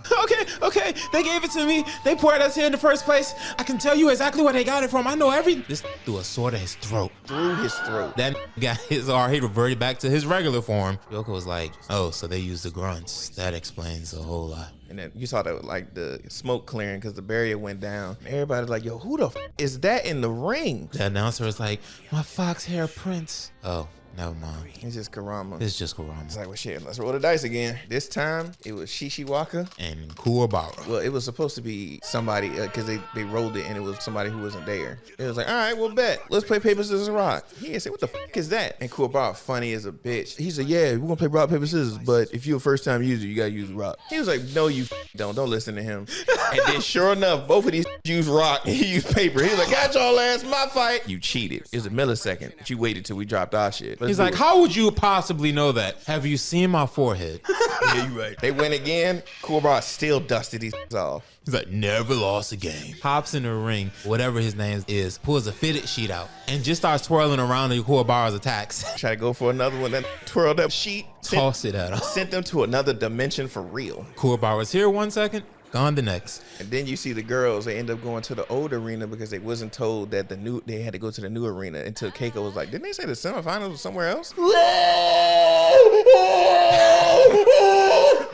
Okay. They gave it to me. They poured us here in the first place. I can tell you exactly where they got it from. I know everything. This threw a sword at his throat. Through his throat. That got his R. He reverted back to his regular form. Yoko was like, oh, so they used the grunts. That explains a whole lot. And then you saw that like the smoke clearing because the barrier went down. Everybody's like, yo, who the f is that in the ring? The announcer was like, my fox hair prince. Oh, never mind. It's just Kurama. It's just Kurama. It's like, well, shit, let's roll the dice again. This time, it was Shishiwaka. And Kuwabara. Well, it was supposed to be somebody, because they rolled it and it was somebody who wasn't there. It was like, all right, well, bet. Let's play paper, scissors, rock. He said, what the f is that? And Kuwabara, funny as a bitch. He said, yeah, we're going to play rock, paper, scissors, but if you're a first-time user, you got to use rock. He was like, no, you don't listen to him. And then sure enough, both of these used rock and he used paper. He was like, got y'all ass, my fight. You cheated. It was a millisecond, but you waited till we dropped our shit. He's like, how would you possibly know that? Have you seen my forehead? Yeah, you right. They went again. Kuwabara still dusted these off. He's like, never lost a game. Hops in the ring, whatever his name is, pulls a fitted sheet out and just starts twirling around the Kuwabara's attacks. Try to go for another one, then twirled that sheet. Toss it at him. Sent them to another dimension for real. Kuwabara's here 1 second, gone the next. And then you see the girls, they end up going to the old arena because they wasn't told that they had to go to the new arena until Keiko was like, didn't they say the semifinals was somewhere else?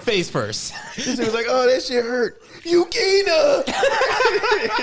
Face first. He was like, oh, that shit hurt. Yukina!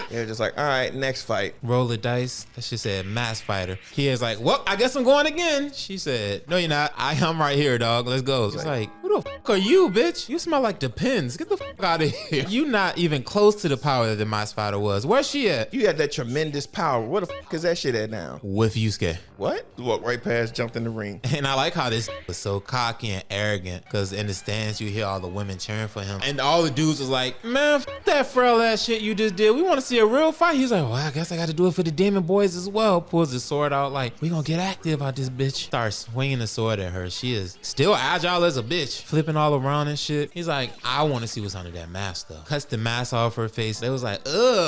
They were just like, all right, next fight. Roll the dice. That shit said mass fighter. He is like, well, I guess I'm going again. She said, no, you're not. I'm right here, dog. Let's go. It's like, who Who the fuck are you, bitch? You smell like Depends. Get the fuck out of here. You not even close to the power that the Mouse Fighter was. Where's she at? You had that tremendous power. Where the fuck is that shit at now? With Yusuke. What? Walked right past, jumped in the ring. And I like how this was so cocky and arrogant, because in the stands you hear all the women cheering for him, and all the dudes was like, man, f that frail ass shit you just did. We want to see a real fight. He's like, well, I guess I got to do it for the Demon Boys as well. Pulls his sword out like, we gonna get active out this bitch. Starts swinging the sword at her. She is still agile as a bitch, flipping all around and shit. He's like, I want to see what's under that mask though. Cuts the mask off her face. They was like,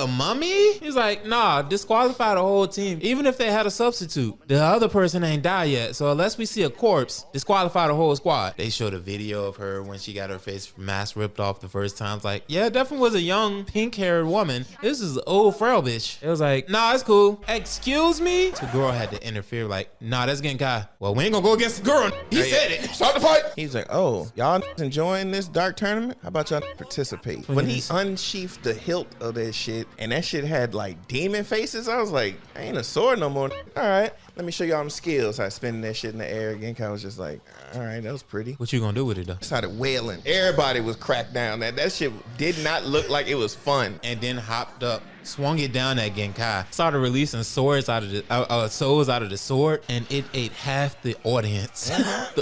mommy? He's like, nah, disqualify the whole team. Even if they had a substitute, the other person ain't died yet. So unless we see a corpse, disqualify the whole squad. They showed a video of her when she got her face mask ripped off the first time. It's like, yeah, it definitely was a young pink-haired woman. This is an old frail bitch. It was like, nah, it's cool. Excuse me? The girl had to interfere like, nah, that's Genkai. Well, we ain't gonna go against the girl. He said it. Start the fight. He's like, oh, y'all enjoying this dark tournament? How about y'all participate? When he unsheathed the hilt of that shit, and that shit had like demon faces, I was like, I ain't a sword no more. All right, let me show y'all some skills. I spinning that shit in the air again. I was just like, all right, that was pretty. What you gonna do with it though? Started wailing. Everybody was cracked down. That shit did not look like it was fun. And then hopped up, swung it down at Genkai, started releasing swords out of the souls out of the sword, and it ate half the audience.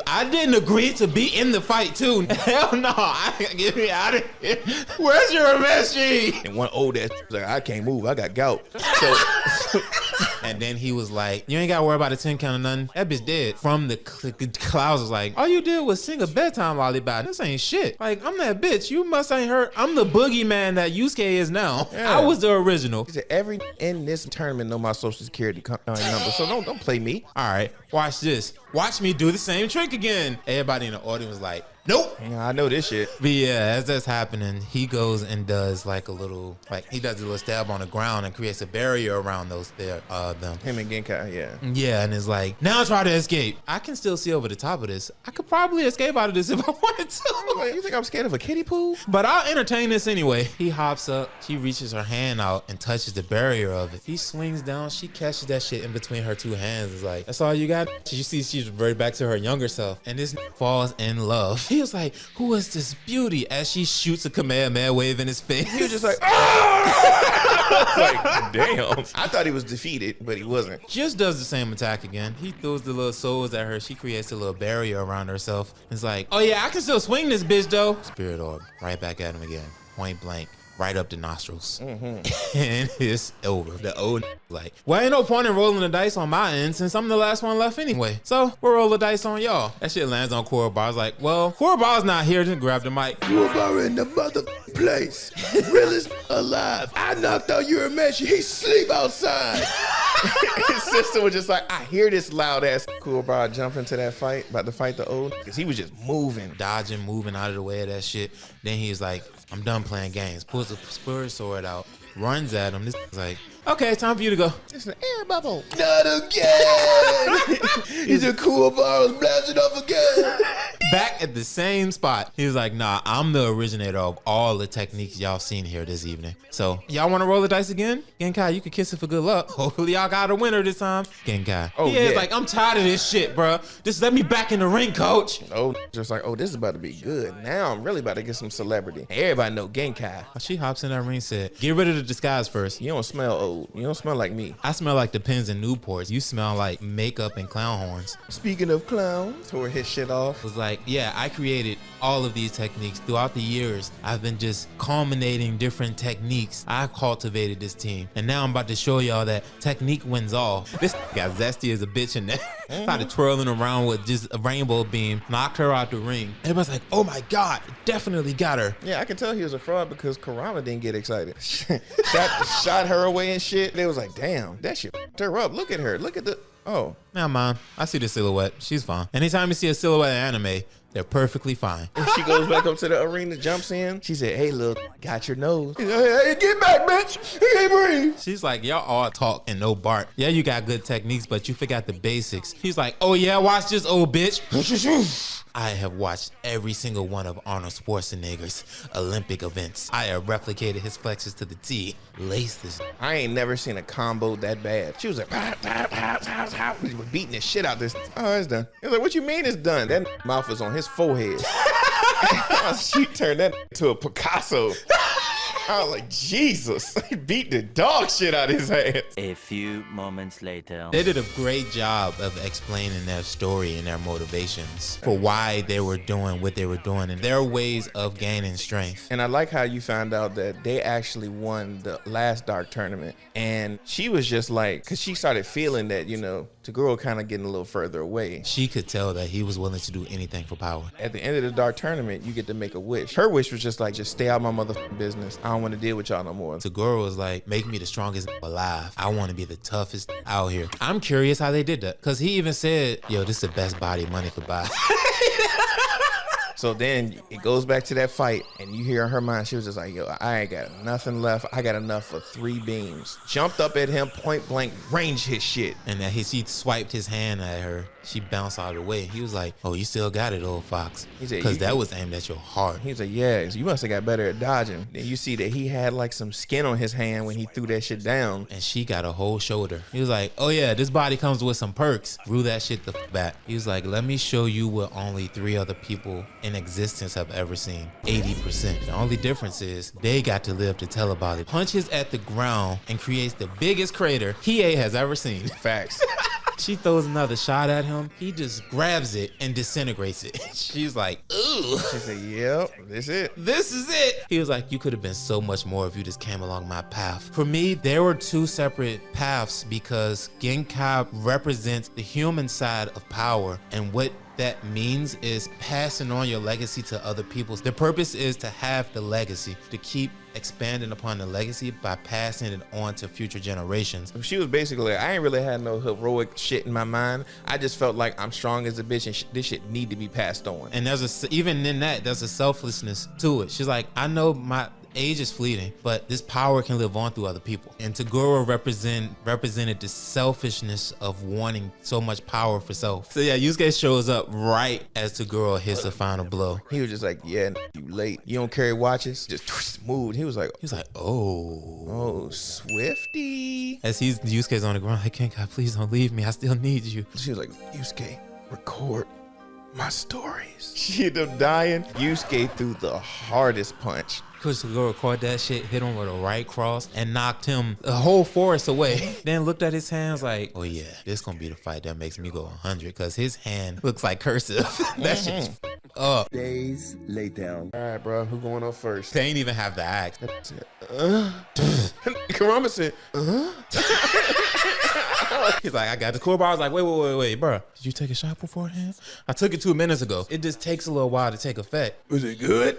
I didn't agree to be in the fight too. Hell no, get me out of here. Where's your Urameshi? And one old ass was like, I can't move. I got gout. So. And then he was like, you ain't gotta worry about a 10 count or nothing. That bitch dead. From the clouds was like, all you did was sing a bedtime lullaby. This ain't shit. Like, I'm that bitch. You must ain't heard. I'm the boogeyman that Yusuke is now. Yeah. I was the original. He said, every in this tournament know my social security number, so don't play me. All right, watch this. Watch me do the same trick again. Everybody in the audience was like, nope. Yeah, I know this shit. But yeah, as that's happening, he goes and does like a little stab on the ground and creates a barrier around them. Him and Genkai, yeah. Yeah, and it's like, now try to escape. I can still see over the top of this. I could probably escape out of this if I wanted to. Wait, you think I'm scared of a kiddie pool? But I'll entertain this anyway. He hops up, she reaches her hand out and touches the barrier of it. He swings down, she catches that shit in between her two hands. It's like, that's all you got? You see she's reverted back to her younger self, and this falls in love. He was like, who is this beauty? As she shoots a Kamehameha wave in his face. He was just like, like, damn. I thought he was defeated, but he wasn't. Just does the same attack again. He throws the little souls at her. She creates a little barrier around herself. It's like, oh yeah, I can still swing this bitch though. Spirit orb, right back at him again. Point blank. Right up the nostrils. And it's over. The old like, well, ain't no point in rolling the dice on my end since I'm the last one left anyway. So we'll roll the dice on y'all. That shit lands on Kurobar's like, well, Kurobar's not here to grab the mic. Kurobar in the mother place. Realest alive. I knocked out Urameshi. He sleep outside. His sister was just like, I hear this loud ass Kurobar jump into that fight, about to fight the old, because he was just moving. Dodging, moving out of the way of that shit. Then he's like, I'm done playing games. Pulls the spirit sword out, runs at him. This is like, okay, time for you to go. It's an air bubble. Not again. He's a Kurobar was blasting off again. Back at the same spot. He was like, nah, I'm the originator of all the techniques y'all seen here this evening. So y'all want to roll the dice again? Genkai, you can kiss it for good luck. Hopefully y'all got a winner this time. Genkai. Oh, yeah. Yeah. Like, I'm tired of this shit, bro. Just let me back in the ring, coach. Oh, just like, oh, this is about to be good. Now I'm really about to get some celebrity. Everybody know Genkai. She hops in that ring and said, get rid of the disguise first. You don't smell old. You don't smell like me. I smell like the pins and Newports. You smell like makeup and clown horns. Speaking of clowns, tore his shit off. Was like, yeah, I created all of these techniques throughout the years. I've been just culminating different techniques. I cultivated this team, and now I'm about to show y'all that technique wins all. This got zesty as a bitch in there. Started twirling around with just a rainbow beam, knocked her out the ring. Everybody's like, oh my God, definitely got her. Yeah, I can tell he was a fraud because Karama didn't get excited. shot her away and shit. They was like, damn, that shit f***ed her up. Look at her. Look at the, oh. Nah, man, I see the silhouette. She's fine. Anytime you see a silhouette in anime, they're perfectly fine. And she goes back up to the arena, jumps in. She said, hey, little, got your nose. He's like, hey, get back, bitch. He can't breathe. She's like, y'all all talk and no bark. Yeah, you got good techniques, but you forgot the basics. He's like, oh yeah, watch this, old bitch. I have watched every single one of Arnold Schwarzenegger's Olympic events. I have replicated his flexes to the T. Lace this. I ain't never seen a combo that bad. She was like, she was beating the shit out this. Oh, it's done. He was like, what you mean it's done? That mouth is on his forehead. She turned that to a Picasso. I was like, Jesus. He beat the dog shit out of his ass. A few moments later. They did a great job of explaining their story and their motivations for why they were doing what they were doing and their ways of gaining strength. And I like how you found out that they actually won the last dark tournament. And she was just like, because she started feeling that, you know, Taguro kind of getting a little further away. She could tell that he was willing to do anything for power. At the end of the dark tournament, you get to make a wish. Her wish was just like, just stay out my motherfucking business. I don't want to deal with y'all no more. Taguro was like, make me the strongest alive. I want to be the toughest out here. I'm curious how they did that. Because he even said, yo, this is the best body money could buy. So then it goes back to that fight, and you hear in her mind, she was just like, yo, I ain't got nothing left. I got enough for 3 beams. Jumped up at him, point blank, ranged his shit. And that he swiped his hand at her. She bounced out of the way. He was like, oh, you still got it, old fox. He said, because that was aimed at your heart. He's like, yeah, so you must have got better at dodging. Then you see that he had like some skin on his hand when he threw that shit down. And she got a whole shoulder. He was like, oh yeah, this body comes with some perks. Rule that shit the back. He was like, let me show you what only 3 other people in existence have ever seen. 80%. The only difference is they got to live to tell about it. Punches at the ground and creates the biggest crater Hiei has ever seen. Facts. She throws another shot at him. He just grabs it and disintegrates it. She's like, ooh. She said, yep, this it. This is it. He was like, you could have been so much more if you just came along my path. For me, there were 2 separate paths because Genkai represents the human side of power, and what that means is passing on your legacy to other people. The purpose is to have the legacy, to keep expanding upon the legacy by passing it on to future generations. She was basically, I ain't really had no heroic shit in my mind. I just felt like I'm strong as a bitch and this shit need to be passed on. And even in that, there's a selflessness to it. She's like, I know my age is fleeting, but this power can live on through other people. And Taguro represented the selfishness of wanting so much power for self. So yeah, Yusuke shows up right as Taguro hits the final blow. He was just like, yeah, you late. You don't carry watches? Just moved. He was like, oh, Swifty. As Yusuke's on the ground, like, Genkai, please don't leave me. I still need you. She was like, Yusuke, record my stories. She ended up dying. Yusuke threw the hardest punch. Because Taguro caught that shit, hit him with a right cross, and knocked him a whole forest away. Then looked at his hands like, oh yeah, this gonna be the fight that makes me go 100, because his hand looks like cursive. That shit's up. Days later. All right, bro, who going up first? They ain't even have to act. Kurama said, He's like, I got the core bar. I was like, wait, bro. Did you take a shot beforehand? I took it 2 minutes ago. It just takes a little while to take effect. was it good?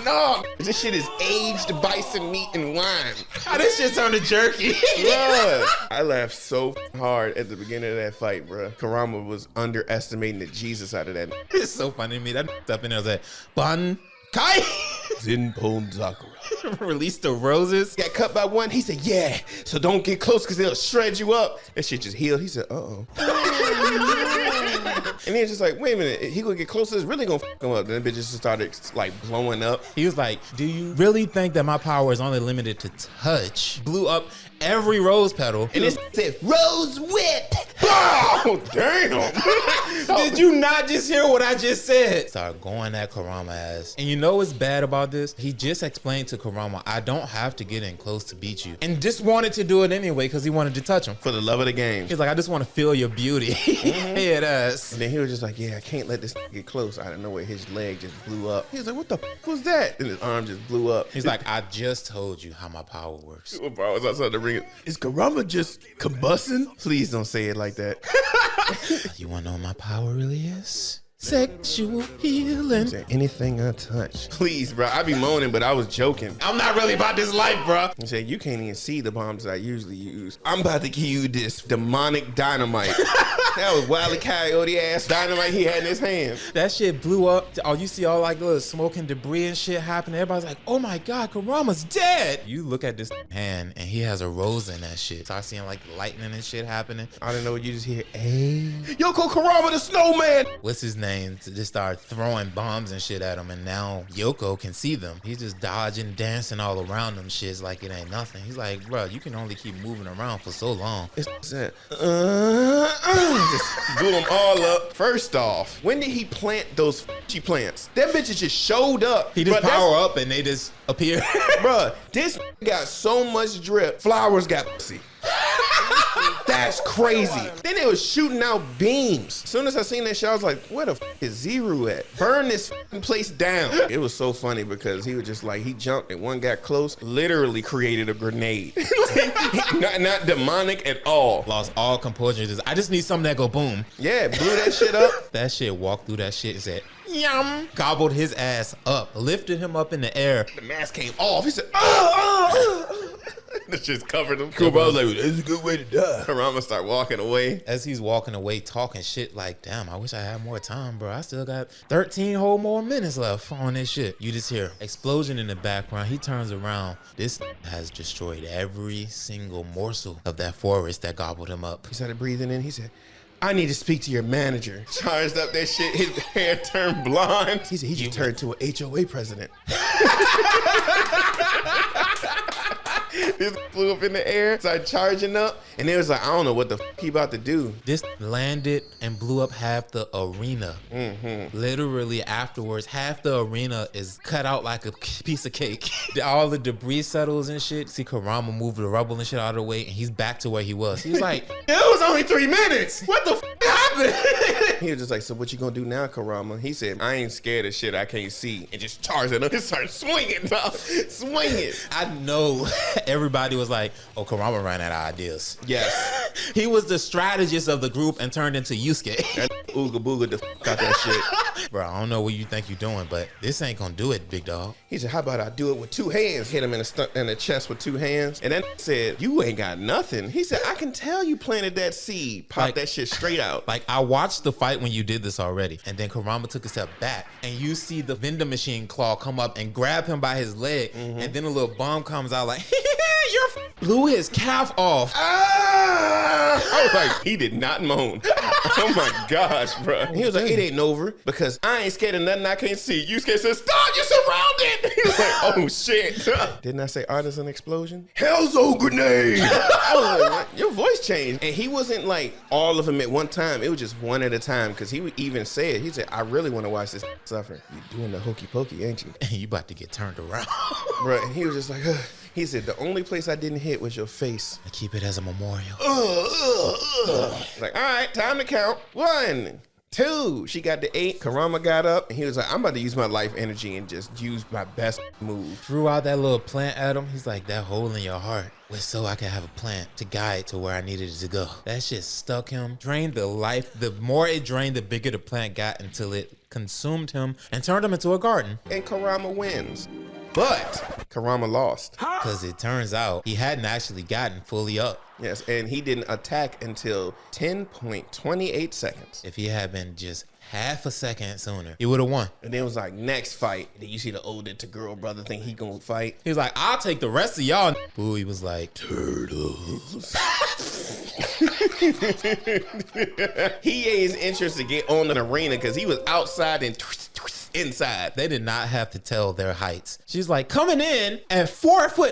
No, this shit is aged bison meat and wine. How this shit turned to jerky? Bro, I laughed so hard at the beginning of that fight, bro. Kurama was underestimating the Jesus out of that. It's so funny to me. That up in there was like, Ban Kai. Zinpon Zakura. Release the roses. Got cut by one. He said, yeah, so don't get close because they'll shred you up. That shit just healed. He said, uh-oh. And then it's just like, wait a minute, he gonna get closer, it's really gonna fuck him up. Then the bitch just started like blowing up. He was like, do you really think that my power is only limited to touch? Blew up every rose petal. And it said, Rose Whip. Oh, damn. Did you not just hear what I just said? Started going at Kurama ass. And you know what's bad about this? He just explained to Kurama, I don't have to get in close to beat you. And just wanted to do it anyway because he wanted to touch him. For the love of the game. He's like, I just want to feel your beauty. Head ass. And then he was just like, yeah, I can't let this get close. Out of nowhere, his leg just blew up. He was like, what the fuck was that? And his arm just blew up. He's like, I just told you how my power works. Bro, I was outside the ring. Is Kurama just combusting? Please don't say it like that. You want to know what my power really is? Sexual healing. Is there anything I touch? Please, bro. I be moaning, but I was joking. I'm not really about this life, bro. He said, you can't even see the bombs I usually use. I'm about to give you this demonic dynamite. That was Wile E. Coyote ass dynamite he had in his hand. That shit blew up. Oh, you see all like little smoke and debris and shit happening. Everybody's like, oh my God, Kurama's dead. You look at this hand and he has a rose in that shit. Start seeing like lightning and shit happening. I don't know what you just hear. Hey, Yoko Kurama the snowman. What's his name? To just start throwing bombs and shit at him, and now Yoko can see them. He's just dodging, dancing all around them shits like it ain't nothing. He's like, bro, you can only keep moving around for so long. It's that. just blew them all up. First off, when did he plant those plants? That bitch just showed up. He just Bruh, that's- power up and they just appear. Bruh, this got so much drip. Flowers got pussy. That's crazy. Then they was shooting out beams. As soon as I seen that shit, I was like, where the is Zero at? Burn this place down. It was so funny because he was just like, he jumped and one got close, literally created a grenade. not demonic at all. Lost all composure. I just need something that go boom. Yeah, blew that shit up. That shit walked through that shit and said, yum. Gobbled his ass up, lifted him up in the air. The mask came off. He said, oh. That just covered him. Cool, bro. I was like, that's a good way to die. Karama start walking away. As he's walking away, talking shit like, damn, I wish I had more time, bro. I still got 13 whole more minutes left on this shit. You just hear explosion in the background. He turns around. This has destroyed every single morsel of that forest that gobbled him up. He started breathing in. He said, I need to speak to your manager. Charged up that shit. His hair turned blonde. He said, he just turned to an HOA president. This flew up in the air, started charging up, and it was like, I don't know what the he about to do. This landed and blew up half the arena. Literally afterwards, half the arena is cut out like a piece of cake. All the debris settles and shit. See Karama move the rubble and shit out of the way, and he's back to where he was. He's like, It was only 3 minutes. What the happened? He was just like, so what you gonna do now, Karama? He said, I ain't scared of shit I can't see. And just charged it up. He started swinging, dog. Swinging. I know everybody was like, oh, Karama ran out of ideas. Yes. He was the strategist of the group and turned into Yusuke. That ooga booga the out that shit. Bro, I don't know what you think you're doing, but this ain't gonna do it, big dog. He said, how about I do it with 2 hands? Hit him in the chest with 2 hands. And then said, you ain't got nothing. He said, I can tell you planted that seed. Pop that shit straight out. Like, I watched the fight when you did this already. And then Karama took a step back. And you see the vending machine claw come up and grab him by his leg. And then a little bomb comes out like, you're blew his calf off. I was like, he did not moan. Oh my gosh, bro. He was like, it ain't over because I ain't scared of nothing I can't see. Yusuke said, stop, you're surrounded. He was like, oh shit. Didn't I say artisan explosion? Hell's grenade. I was like, what? Your voice changed. And he wasn't like all of them at one time. It was just one at a time because he would even say it. He said, I really want to watch this suffer. You doing the hokey pokey, ain't you? You about to get turned around. Bro, and he was just like, ugh. He said, the only place I didn't hit was your face. I keep it as a memorial. Like, all right, time to count. 1, 2. She got the 8. Karama got up, and he was like, I'm about to use my life energy and just use my best move. Threw out that little plant at him. He's like, that hole in your heart was so I could have a plant to guide to where I needed it to go. That shit stuck him, drained the life. The more it drained, the bigger the plant got until it consumed him and turned him into a garden. And Karama wins. But Karama lost. Because it turns out he hadn't actually gotten fully up. Yes, and he didn't attack until 10.28 seconds. If he had been just half a second sooner, he would have won. And then it was like, next fight. And then you see the older to girl brother think he gonna fight. He was like, I'll take the rest of y'all. Boo, he was like, turtles. Hiei's interest to get on an arena because he was outside and inside. They did not have to tell their heights. She's like, coming in at 4'5".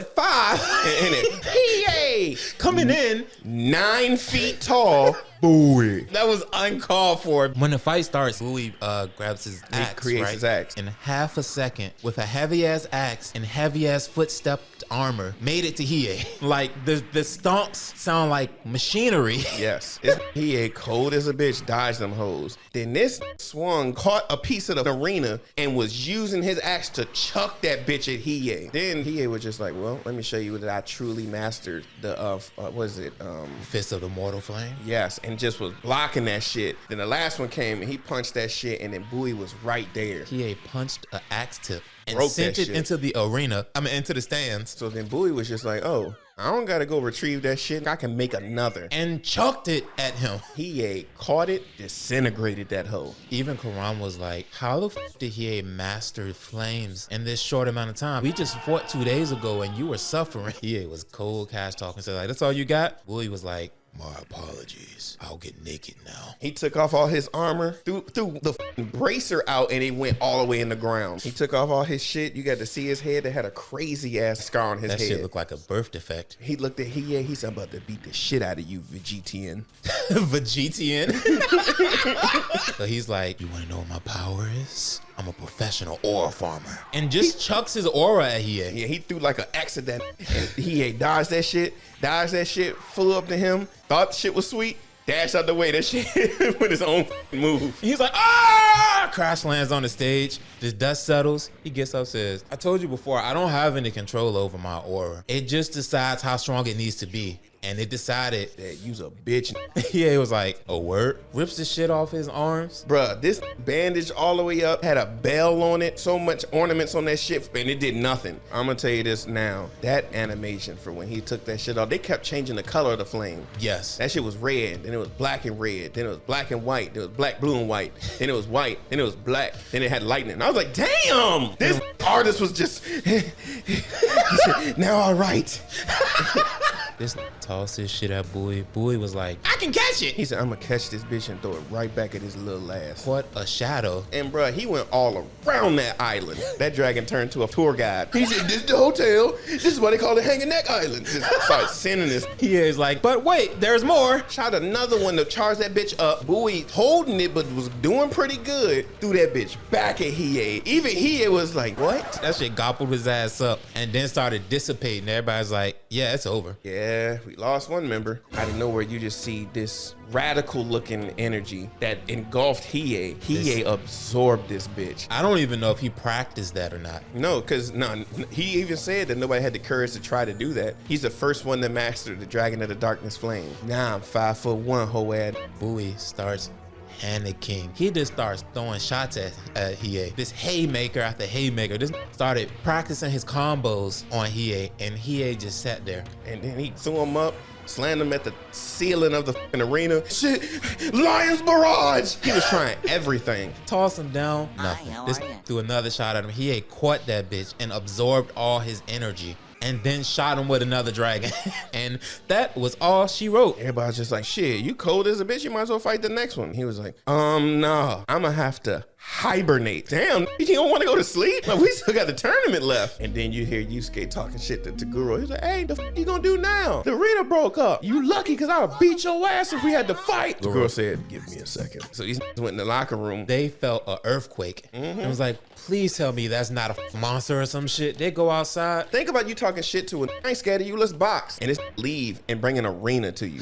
And Hiei coming in 9 feet tall. Bowie. That was uncalled for. When the fight starts, Louis grabs his axe, creates right? his axe. In half a second, with a heavy-ass axe and heavy-ass footstep armor, made it to Hiei. Like, the stomps sound like machinery. Yes. Hiei, cold as a bitch, dodged them hoes. Then this swung, caught a piece of the arena, and was using his axe to chuck that bitch at Hiei. Then Hiei was just like, well, let me show you that I truly mastered the, what is it? Fist of the Mortal Flame? Yes, and just was blocking that shit. Then the last one came and he punched that shit, and then Bowie was right there. Hiei punched an axe tip and Broke sent that it shit. into the arena. Into the stands. So then Bowie was just like, oh, I don't gotta go retrieve that shit. I can make another. And chucked it at him. Hiei caught it, disintegrated that hoe. Even Karam was like, how the f did Hiei master flames in this short amount of time? We just fought 2 days ago and you were suffering. Hiei was cold cash talking. So like, that's all you got? Bowie was like, My apologies. I'll get naked now. He took off all his armor, threw the bracer out, and it went all the way in the ground. He took off all his shit. You got to see his head that had a crazy ass scar on his That head. shit looked like a birth defect. He looked at Hiei. He said, I'm about to beat the shit out of you, Vegetian. Vegetian. So he's like, you want to know what my power is? I'm a professional aura farmer. And just chucks his aura at Hiei. Yeah, he threw like an accident. And Hiei dodged that shit, flew up to him, thought the shit was sweet, dashed out the way. That shit with his own move. He's like, ah! Crash lands on the stage. This dust settles. He gets up, says, I told you before, I don't have any control over my aura. It just decides how strong it needs to be. And it decided That you's a bitch. yeah, it was like, a word? Rips the shit off his arms. Bruh, this bandage all the way up had a bell on it, so much ornaments on that shit, and it did nothing. I'm gonna tell you this now. That animation for when he took that shit off, they kept changing the color of the flame. Yes. That shit was red, then it was black and red, then it was black and white, then it was black, blue, and white, then it was white, then it was black, then it had lightning. And I was like, damn! This artist was just, he said, now all right. This tossed his shit at Bowie. Bowie was like, I can catch it. He said, I'm gonna catch this bitch and throw it right back at his little ass. What a shadow. And bruh, he went all around that island. That dragon turned to a tour guide. He said, this is the hotel. This is why they call it Hanging Neck Island. Just started sending this. He is like, but wait, there's more. Shot another one to charge that bitch up. Bowie holding it, but was doing pretty good. Threw that bitch back at Hiei. Even Hiei was like, what? That shit gobbled his ass up and then started dissipating. Everybody's like, yeah, it's over. Yeah, we lost one member. Out of nowhere, you just see this radical looking energy that engulfed Hiei. Hiei absorbed this bitch. I don't even know if he practiced that or not. No, because he even said that nobody had the courage to try to do that. He's the first one to master the Dragon of the Darkness Flame. Now I'm 5'1", hoe ass. Bowie starts panicking. He just starts throwing shots at Hiei. This haymaker after haymaker. This started practicing his combos on Hiei, and Hiei just sat there. And then he threw him up, slammed him at the ceiling of the fucking arena. Shit, Lion's Barrage! He was trying everything. Toss him down, nothing. This threw another shot at him. Hiei caught that bitch and absorbed all his energy, and then shot him with another dragon. And that was all she wrote. Everybody's just like, shit, you cold as a bitch, you might as well fight the next one. He was like, no, I'm gonna have to hibernate. Damn, you don't want to go to sleep? Like, we still got the tournament left. And then you hear Yusuke talking shit to Taguro. He's like, hey, the f you gonna do now? The arena broke up. You lucky because I would beat your ass if we had to fight. Taguro said, give me a second. So these went in the locker room. They felt an earthquake. It was like, please tell me that's not a monster or some shit. They go outside. Think about you talking shit to I ain't scared of you, let's box. And it's leave and bring an arena to you.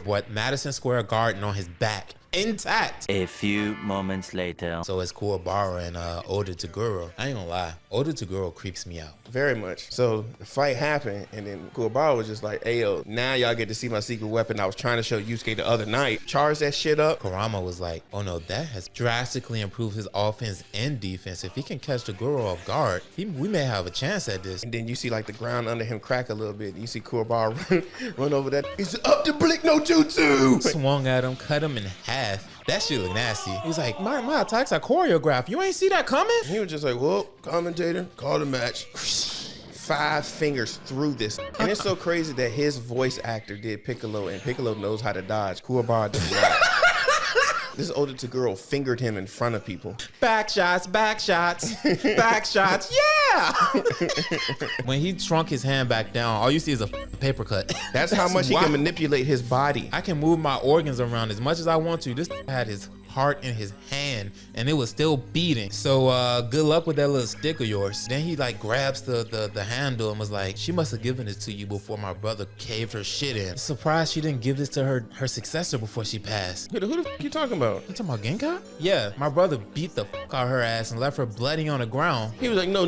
What, Madison Square Garden on his back, intact. A few moments later. So it's Kuwabara and Oda Taguro. I ain't gonna lie, Oda Taguro creeps me out. Very much. So the fight happened, and then Kuwabara was just like, hey, yo, now y'all get to see my secret weapon I was trying to show Yusuke the other night. Charge that shit up. Kurama was like, oh no, that has drastically improved his offense and defense. If he can catch Taguro off guard, we may have a chance at this. And then you see like the ground under him crack a little bit. You see Kuwabara run over that. He's up to Blick no Jutsu. Swung at him, cut him in half. That shit look nasty. He's like, my attacks are choreographed. You ain't see that coming? He was just like, well, commentator, call the match. 5 fingers through this. And it's so crazy that his voice actor did Piccolo, and Piccolo knows how to dodge. Kuwabara does not. This older Taguro fingered him in front of people. Back shots, back shots, back shots. Yeah. When he shrunk his hand back down, all you see is a paper cut. That's how much he can manipulate his body. I can move my organs around as much as I want to. This had his heart in his hand and it was still beating. So good luck with that little stick of yours. Then he like grabs the handle and was like, she must have given this to you before my brother caved her shit in. Surprised she didn't give this to her successor before she passed. Who the f you talking about? You talking about Genkai? Yeah, my brother beat the fuck out her ass and left her bloody on the ground. He was like, no.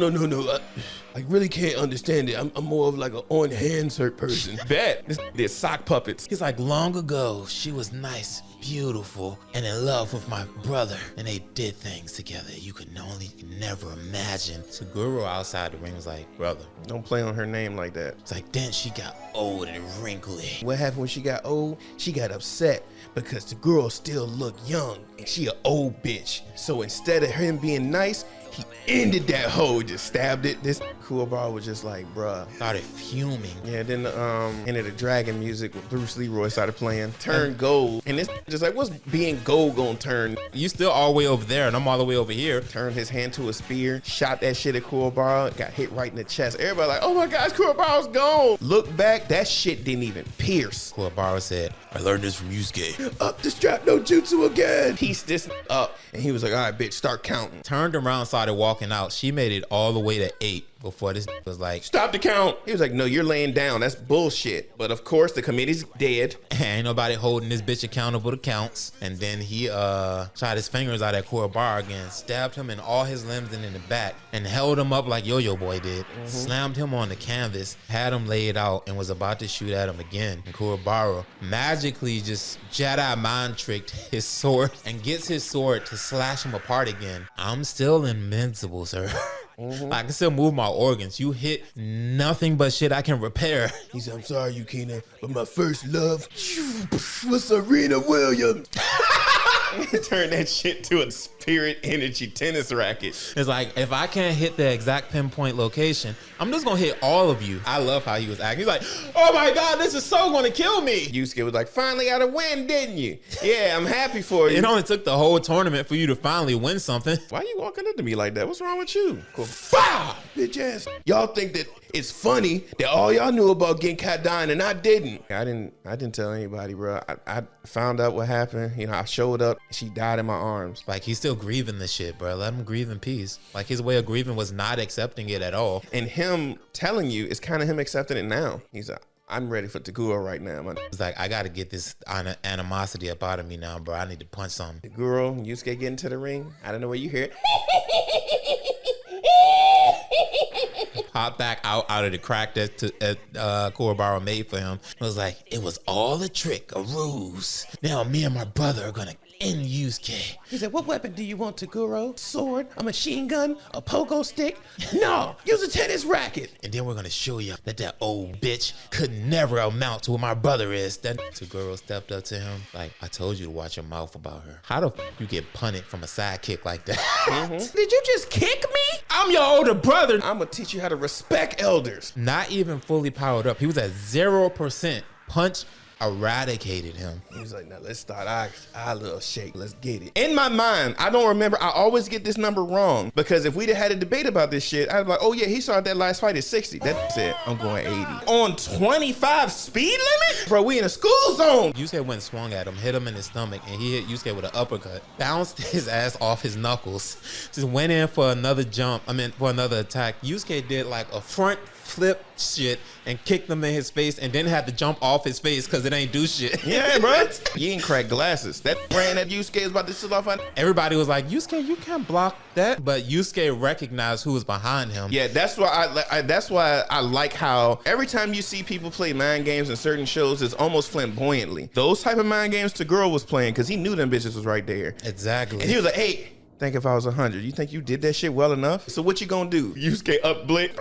I really can't understand it. I'm more of like an on hands hurt person. Bet. They're sock puppets. He's like, long ago, she was nice, beautiful, and in love with my brother. And they did things together you could never imagine. Taguro outside the ring was like, brother. Don't play on her name like that. It's like, then she got old and wrinkly. What happened when she got old? She got upset because the girl still looked young and she an old bitch. So instead of him being nice, He ended that hoe, just stabbed it. This Kuwabara was just like, bruh. Started fuming. Yeah, then into the dragon music with Bruce Leroy started playing. Turned gold. And this just like, what's being gold gonna turn? You still all the way over there, and I'm all the way over here. Turned his hand to a spear, shot that shit at Kuwabara, got hit right in the chest. Everybody like, oh my gosh, Kuwabara's gone. Look back, that shit didn't even pierce. Kuwabara said, I learned this from Yusuke. Up the strap, no jutsu again. Pieced this up, and he was like, all right, bitch, start counting. Turned around, started walking out. She made it all the way to 8 before this was like, stop the count. He was like, no, you're laying down. That's bullshit. But of course, the committee's dead. ain't nobody holding this bitch accountable to counts. And then he shot his fingers out at Kuwabara again, stabbed him in all his limbs and in the back, and held him up like Yo-Yo Boy did. Slammed him on the canvas, had him laid out, and was about to shoot at him again. And Kuwabara magically just Jedi mind tricked his sword and gets his sword to slash him apart again. I'm still invincible, sir. I can still move my organs. You hit nothing but shit I can repair. He said, I'm sorry, Yukina, but my first love was Serena Williams. Turn that shit to a spirit energy tennis racket. It's like, if I can't hit the exact pinpoint location, I'm just gonna hit all of you. I love how he was acting. He's like, oh my God, this is so gonna kill me. Yusuke was like, finally got a win, didn't you? Yeah, I'm happy for you. It only took the whole tournament for you to finally win something. Why you walking up to me like that? What's wrong with you? Foul! Bitch ass. Y'all think that it's funny that all y'all knew about Genkai dying and I didn't. I didn't tell anybody, bro. I found out what happened. You know, I showed up. She died in my arms. Like, he's still grieving the shit, bro. Let him grieve in peace. Like, his way of grieving was not accepting it at all. And him telling you is kind of him accepting it now. He's like, I'm ready for Taguro right now, man. It's like, I gotta get this animosity up out of me now, bro. I need to punch something. Taguro and Yusuke get into the ring. I don't know where you hear it. Popped back out of the crack that Kuwabara made for him. It was like, it was all a trick, a ruse. Now me and my brother are gonna end Yusuke. He said, what weapon do you want, Taguro? Sword? A machine gun? A pogo stick? No, use a tennis racket. And then we're gonna show you that old bitch could never amount to what my brother is. Then Taguro stepped up to him like, I told you to watch your mouth about her. How the you get punted from a sidekick like that? Did you just kick me? I'm your older brother. I'm gonna teach you how to respect elders. Not even fully powered up. He was at 0%. Punch eradicated him. He was like, now let's start our little shake. Let's get it. In my mind, I don't remember. I always get this number wrong because if we'd have had a debate about this shit, I'd be like, oh yeah, he started that last fight at 60. That's it. I'm going 80. On 25 speed limit? Bro, we in a school zone. Yusuke went and swung at him, hit him in his stomach, and he hit Yusuke with an uppercut. Bounced his ass off his knuckles. Just went in for another for another attack. Yusuke did like a front flip shit and kicked him in his face and then had to jump off his face because it ain't do shit. Yeah, bro. You ain't crack glasses. That brand that Yusuke is about to sit off on. Everybody was like, Yusuke, you can't block that. But Yusuke recognized who was behind him. Yeah, that's why that's why I like how every time you see people play mind games in certain shows, it's almost flamboyantly. Those type of mind games Taguro was playing because he knew them bitches was right there. Exactly. And he was like, hey, think if I was 100, you think you did that shit well enough? So what you gonna do? Yusuke up blink.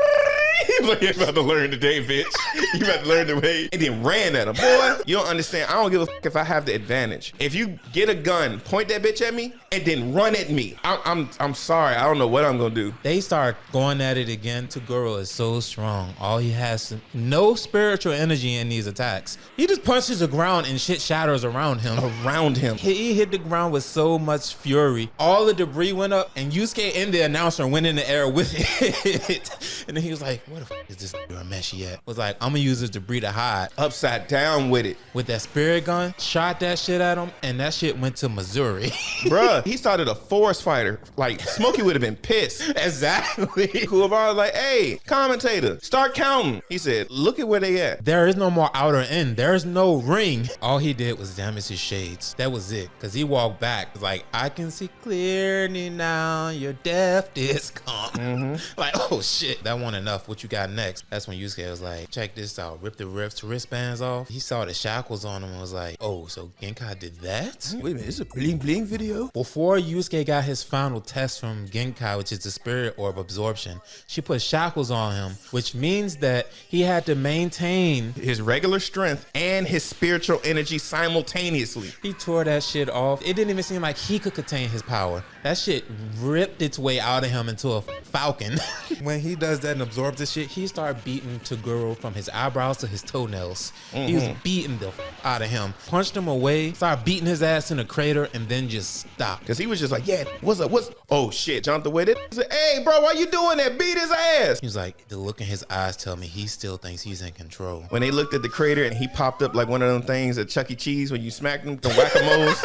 He's like, you about to learn today, bitch. You about to learn the way. And then ran at him. Boy, you don't understand. I don't give a fuck if I have the advantage. If you get a gun, point that bitch at me, and then run at me. I'm sorry. I don't know what I'm gonna do. They start going at it again. Taguro is so strong. All he has no spiritual energy in these attacks. He just punches the ground and shit shatters around him. He hit the ground with so much fury. All the debris went up, and Yusuke and the announcer went in the air with it. And then he was like, where the f is this Urameshi at? Was like, I'm gonna use this debris to hide. Upside down with it. With that spirit gun, shot that shit at him, and that shit went to Missouri. Bruh, he started a forest fighter. Like, Smokey would have been pissed. Exactly. Kuwabara was like, hey, commentator, start counting. He said, look at where they at. There is no more outer end. There is no ring. All he did was damage his shades. That was it. Because he walked back. Like, I can see clearly now your death is come. Like, oh shit. That wasn't enough. what you got next? That's when Yusuke was like, check this out, rip the wristbands off. He saw the shackles on him and was like, oh, so Genkai did that? Wait a minute, it's a bling bling video? Before Yusuke got his final test from Genkai, which is the spirit orb absorption, she put shackles on him, which means that he had to maintain his regular strength and his spiritual energy simultaneously. He tore that shit off. It didn't even seem like he could contain his power. That shit ripped its way out of him into a falcon. When he does that and absorbs this shit, he started beating Toguro from his eyebrows to his toenails. He was beating the out of him. Punched him away, started beating his ass in the crater, and then just stopped. Cause he was just like, yeah, what's up? Oh shit, jumped away. He said, hey bro, why you doing that? Beat his ass. He was like, the look in his eyes tell me he still thinks he's in control. When they looked at the crater and he popped up like one of them things at Chuck E. Cheese when you smack them, the whack-a-moles.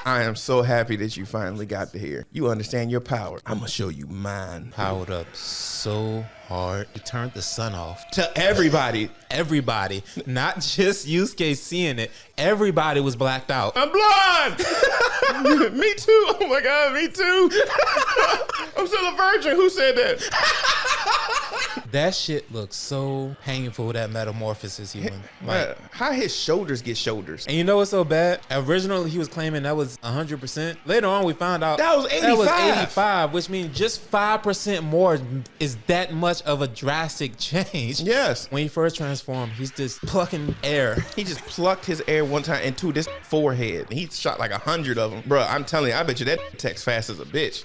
I am so happy that you finally got to here. You understand your power. I'm gonna show you mine. Powered up so hard. He turned the sun off. To everybody. Everybody. Not just Yusuke seeing it. Everybody was blacked out. I'm blind! Me too. Oh my God, me too. I'm still a virgin. Who said that? That shit looks so painful, that metamorphosis he went. Like, how his shoulders get shoulders? and you know what's so bad? Originally, he was claiming that was 100%. Later on, we found out That was 85. 85, which means just 5% more is that much of a drastic change. Yes. When he first transformed, he's just plucking air. He just plucked his air one time into this forehead. He shot like 100 of them. Bruh, I'm telling you, I bet you that text fast as a bitch.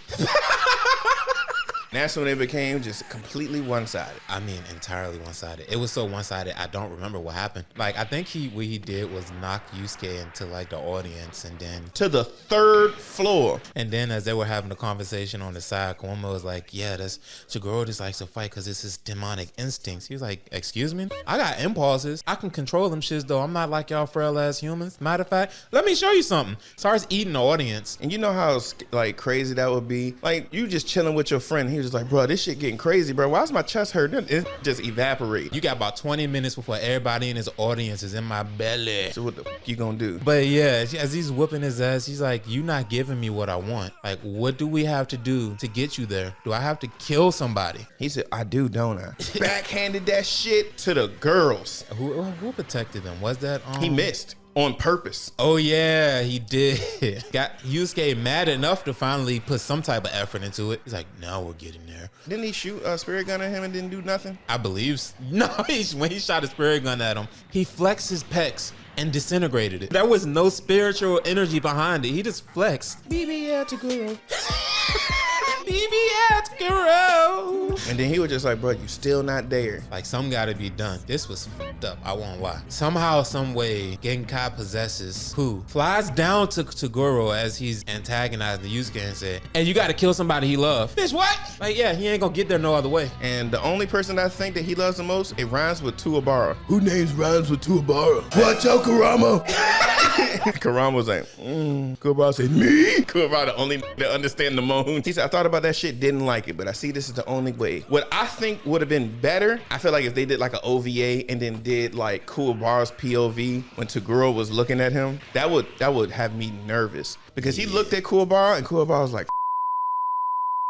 That's when it became just completely one-sided. I mean, entirely one-sided. It was so one-sided, I don't remember what happened. Like, I think what he did was knock Yusuke into, like, the audience, and then... To the 3rd floor. And then as they were having a conversation on the side, Kawama was like, yeah, Toguro just likes to fight because it's his demonic instincts. He was like, excuse me? I got impulses. I can control them shits, though. I'm not like y'all frail-ass humans. Matter of fact, let me show you something. Starts eating the audience. And you know how, like, crazy that would be? Like, you just chilling with your friend. He was just like, bro, this shit getting crazy, bro. Why's my chest hurting? It just evaporate. You got about 20 minutes before everybody in his audience is in my belly. So what the you gonna do? But yeah, as he's whooping his ass, he's like, you not giving me what I want. Like, what do we have to do to get you there? Do I have to kill somebody? He said, I do, don't I? Backhanded that shit to the girls. Who protected him? Was that He missed. On purpose. Oh yeah, he did. Got Yusuke mad enough to finally put some type of effort into it. He's like, now we're getting there. Didn't he shoot a spirit gun at him and didn't do nothing? I believe. No, when he shot a spirit gun at him, he flexed his pecs and disintegrated it. There was no spiritual energy behind it. He just flexed. BB Toguro. BB Toguro. And then he was just like, bro, you still not there. Like, something gotta be done. This was fucked up. I won't lie. Somehow, some way, Genkai possesses who flies down to Toguro as he's antagonizing the Yusuke and said, and you gotta kill somebody he loves. Bitch, what? Like, yeah, he ain't gonna get there no other way. And the only person I think that he loves the most, it rhymes with Tuabara. Who names rhymes with Tuabara? Watch out, Kurama. Kurama was like, Kurama said, me? Kurama the only that understand the moon. He said, I thought about that shit, didn't like it, but I see this is the only way. What I think would have been better, I feel like if they did like an OVA and then did like Kuwabara's POV when Toguro was looking at him, that would have me nervous. Because he looked at Kuwabara and Kuwabara was like,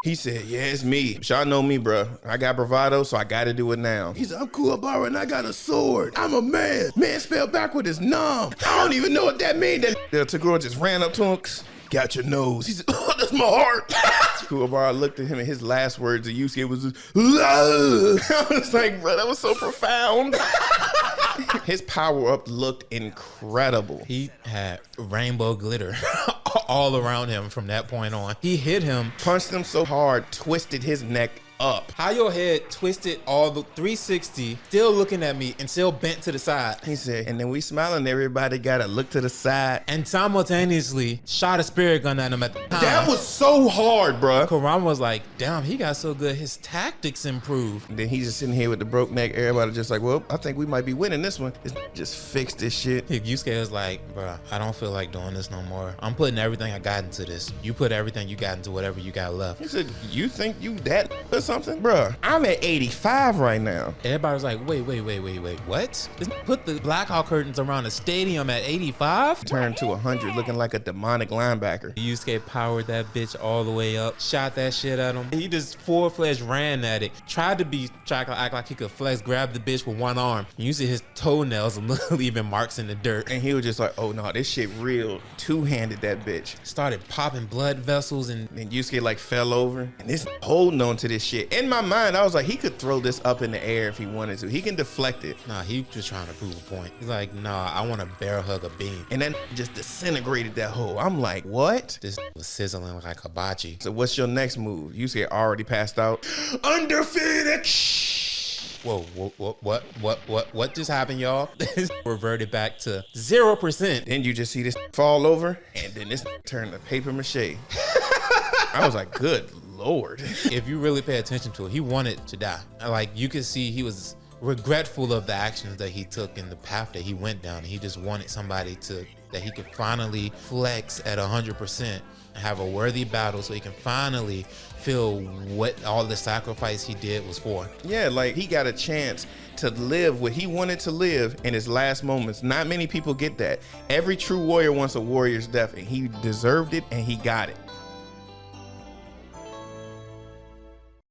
he said, yeah, it's me. Y'all know me, bro. I got bravado, so I gotta do it now. He said, I'm Kuwabara and I got a sword. I'm a man. Man spelled backward is numb. I don't even know what that means. Toguro just ran up to him. Got your nose. He said, oh, that's my heart. Kuwabara looked at him and his last words to Yusuke was just, I was like, bro, that was so profound. His power up looked incredible. He had rainbow glitter all around him from that point on. He hit him. Punched him so hard, twisted his neck up. How your head twisted all the 360, still looking at me and still bent to the side. He said, and then we smiling, everybody gotta look to the side. And simultaneously shot a spirit gun at him at the time. That was so hard, bro. Kurama was like, damn, he got so good, his tactics improved. And then he's just sitting here with the broke neck. Everybody just like, well, I think we might be winning this one. Just fix this shit. Yusuke was like, bro, I don't feel like doing this no more. I'm putting everything I got into this. You put everything you got into whatever you got left. He said, you think you that or something? something? Bruh, I'm at 85 right now. Everybody was like, wait, what? This put the blackout curtains around the stadium at 85? Turned to 100 looking like a demonic linebacker. Yusuke powered that bitch all the way up, shot that shit at him. He just full-fledged ran at it, tried to act like he could flex, grab the bitch with one arm. You see his toenails leaving marks in the dirt. And he was just like, oh no, this shit real. Two-handed that bitch. Started popping blood vessels and Yusuke like fell over. And this holding on to this shit. In my mind, I was like, he could throw this up in the air if he wanted to. He can deflect it. nah, he was trying to prove a point. He's like, nah, I want to bear hug a beam. And then just disintegrated that hole. I'm like, what? This was sizzling like hibachi. So what's your next move? Yusuke already passed out. Undefeated. Whoa, what just happened, y'all? This reverted back to 0%. Then you just see this fall over, and then this turned to paper mache. I was like, good Lord. If you really pay attention to it, he wanted to die. Like, you could see he was regretful of the actions that he took and the path that he went down. He just wanted somebody that he could finally flex at 100%, have a worthy battle so he can finally feel what all the sacrifice he did was for. Yeah, like he got a chance to live what he wanted to live in his last moments. Not many people get that. Every true warrior wants a warrior's death, and he deserved it, and he got it.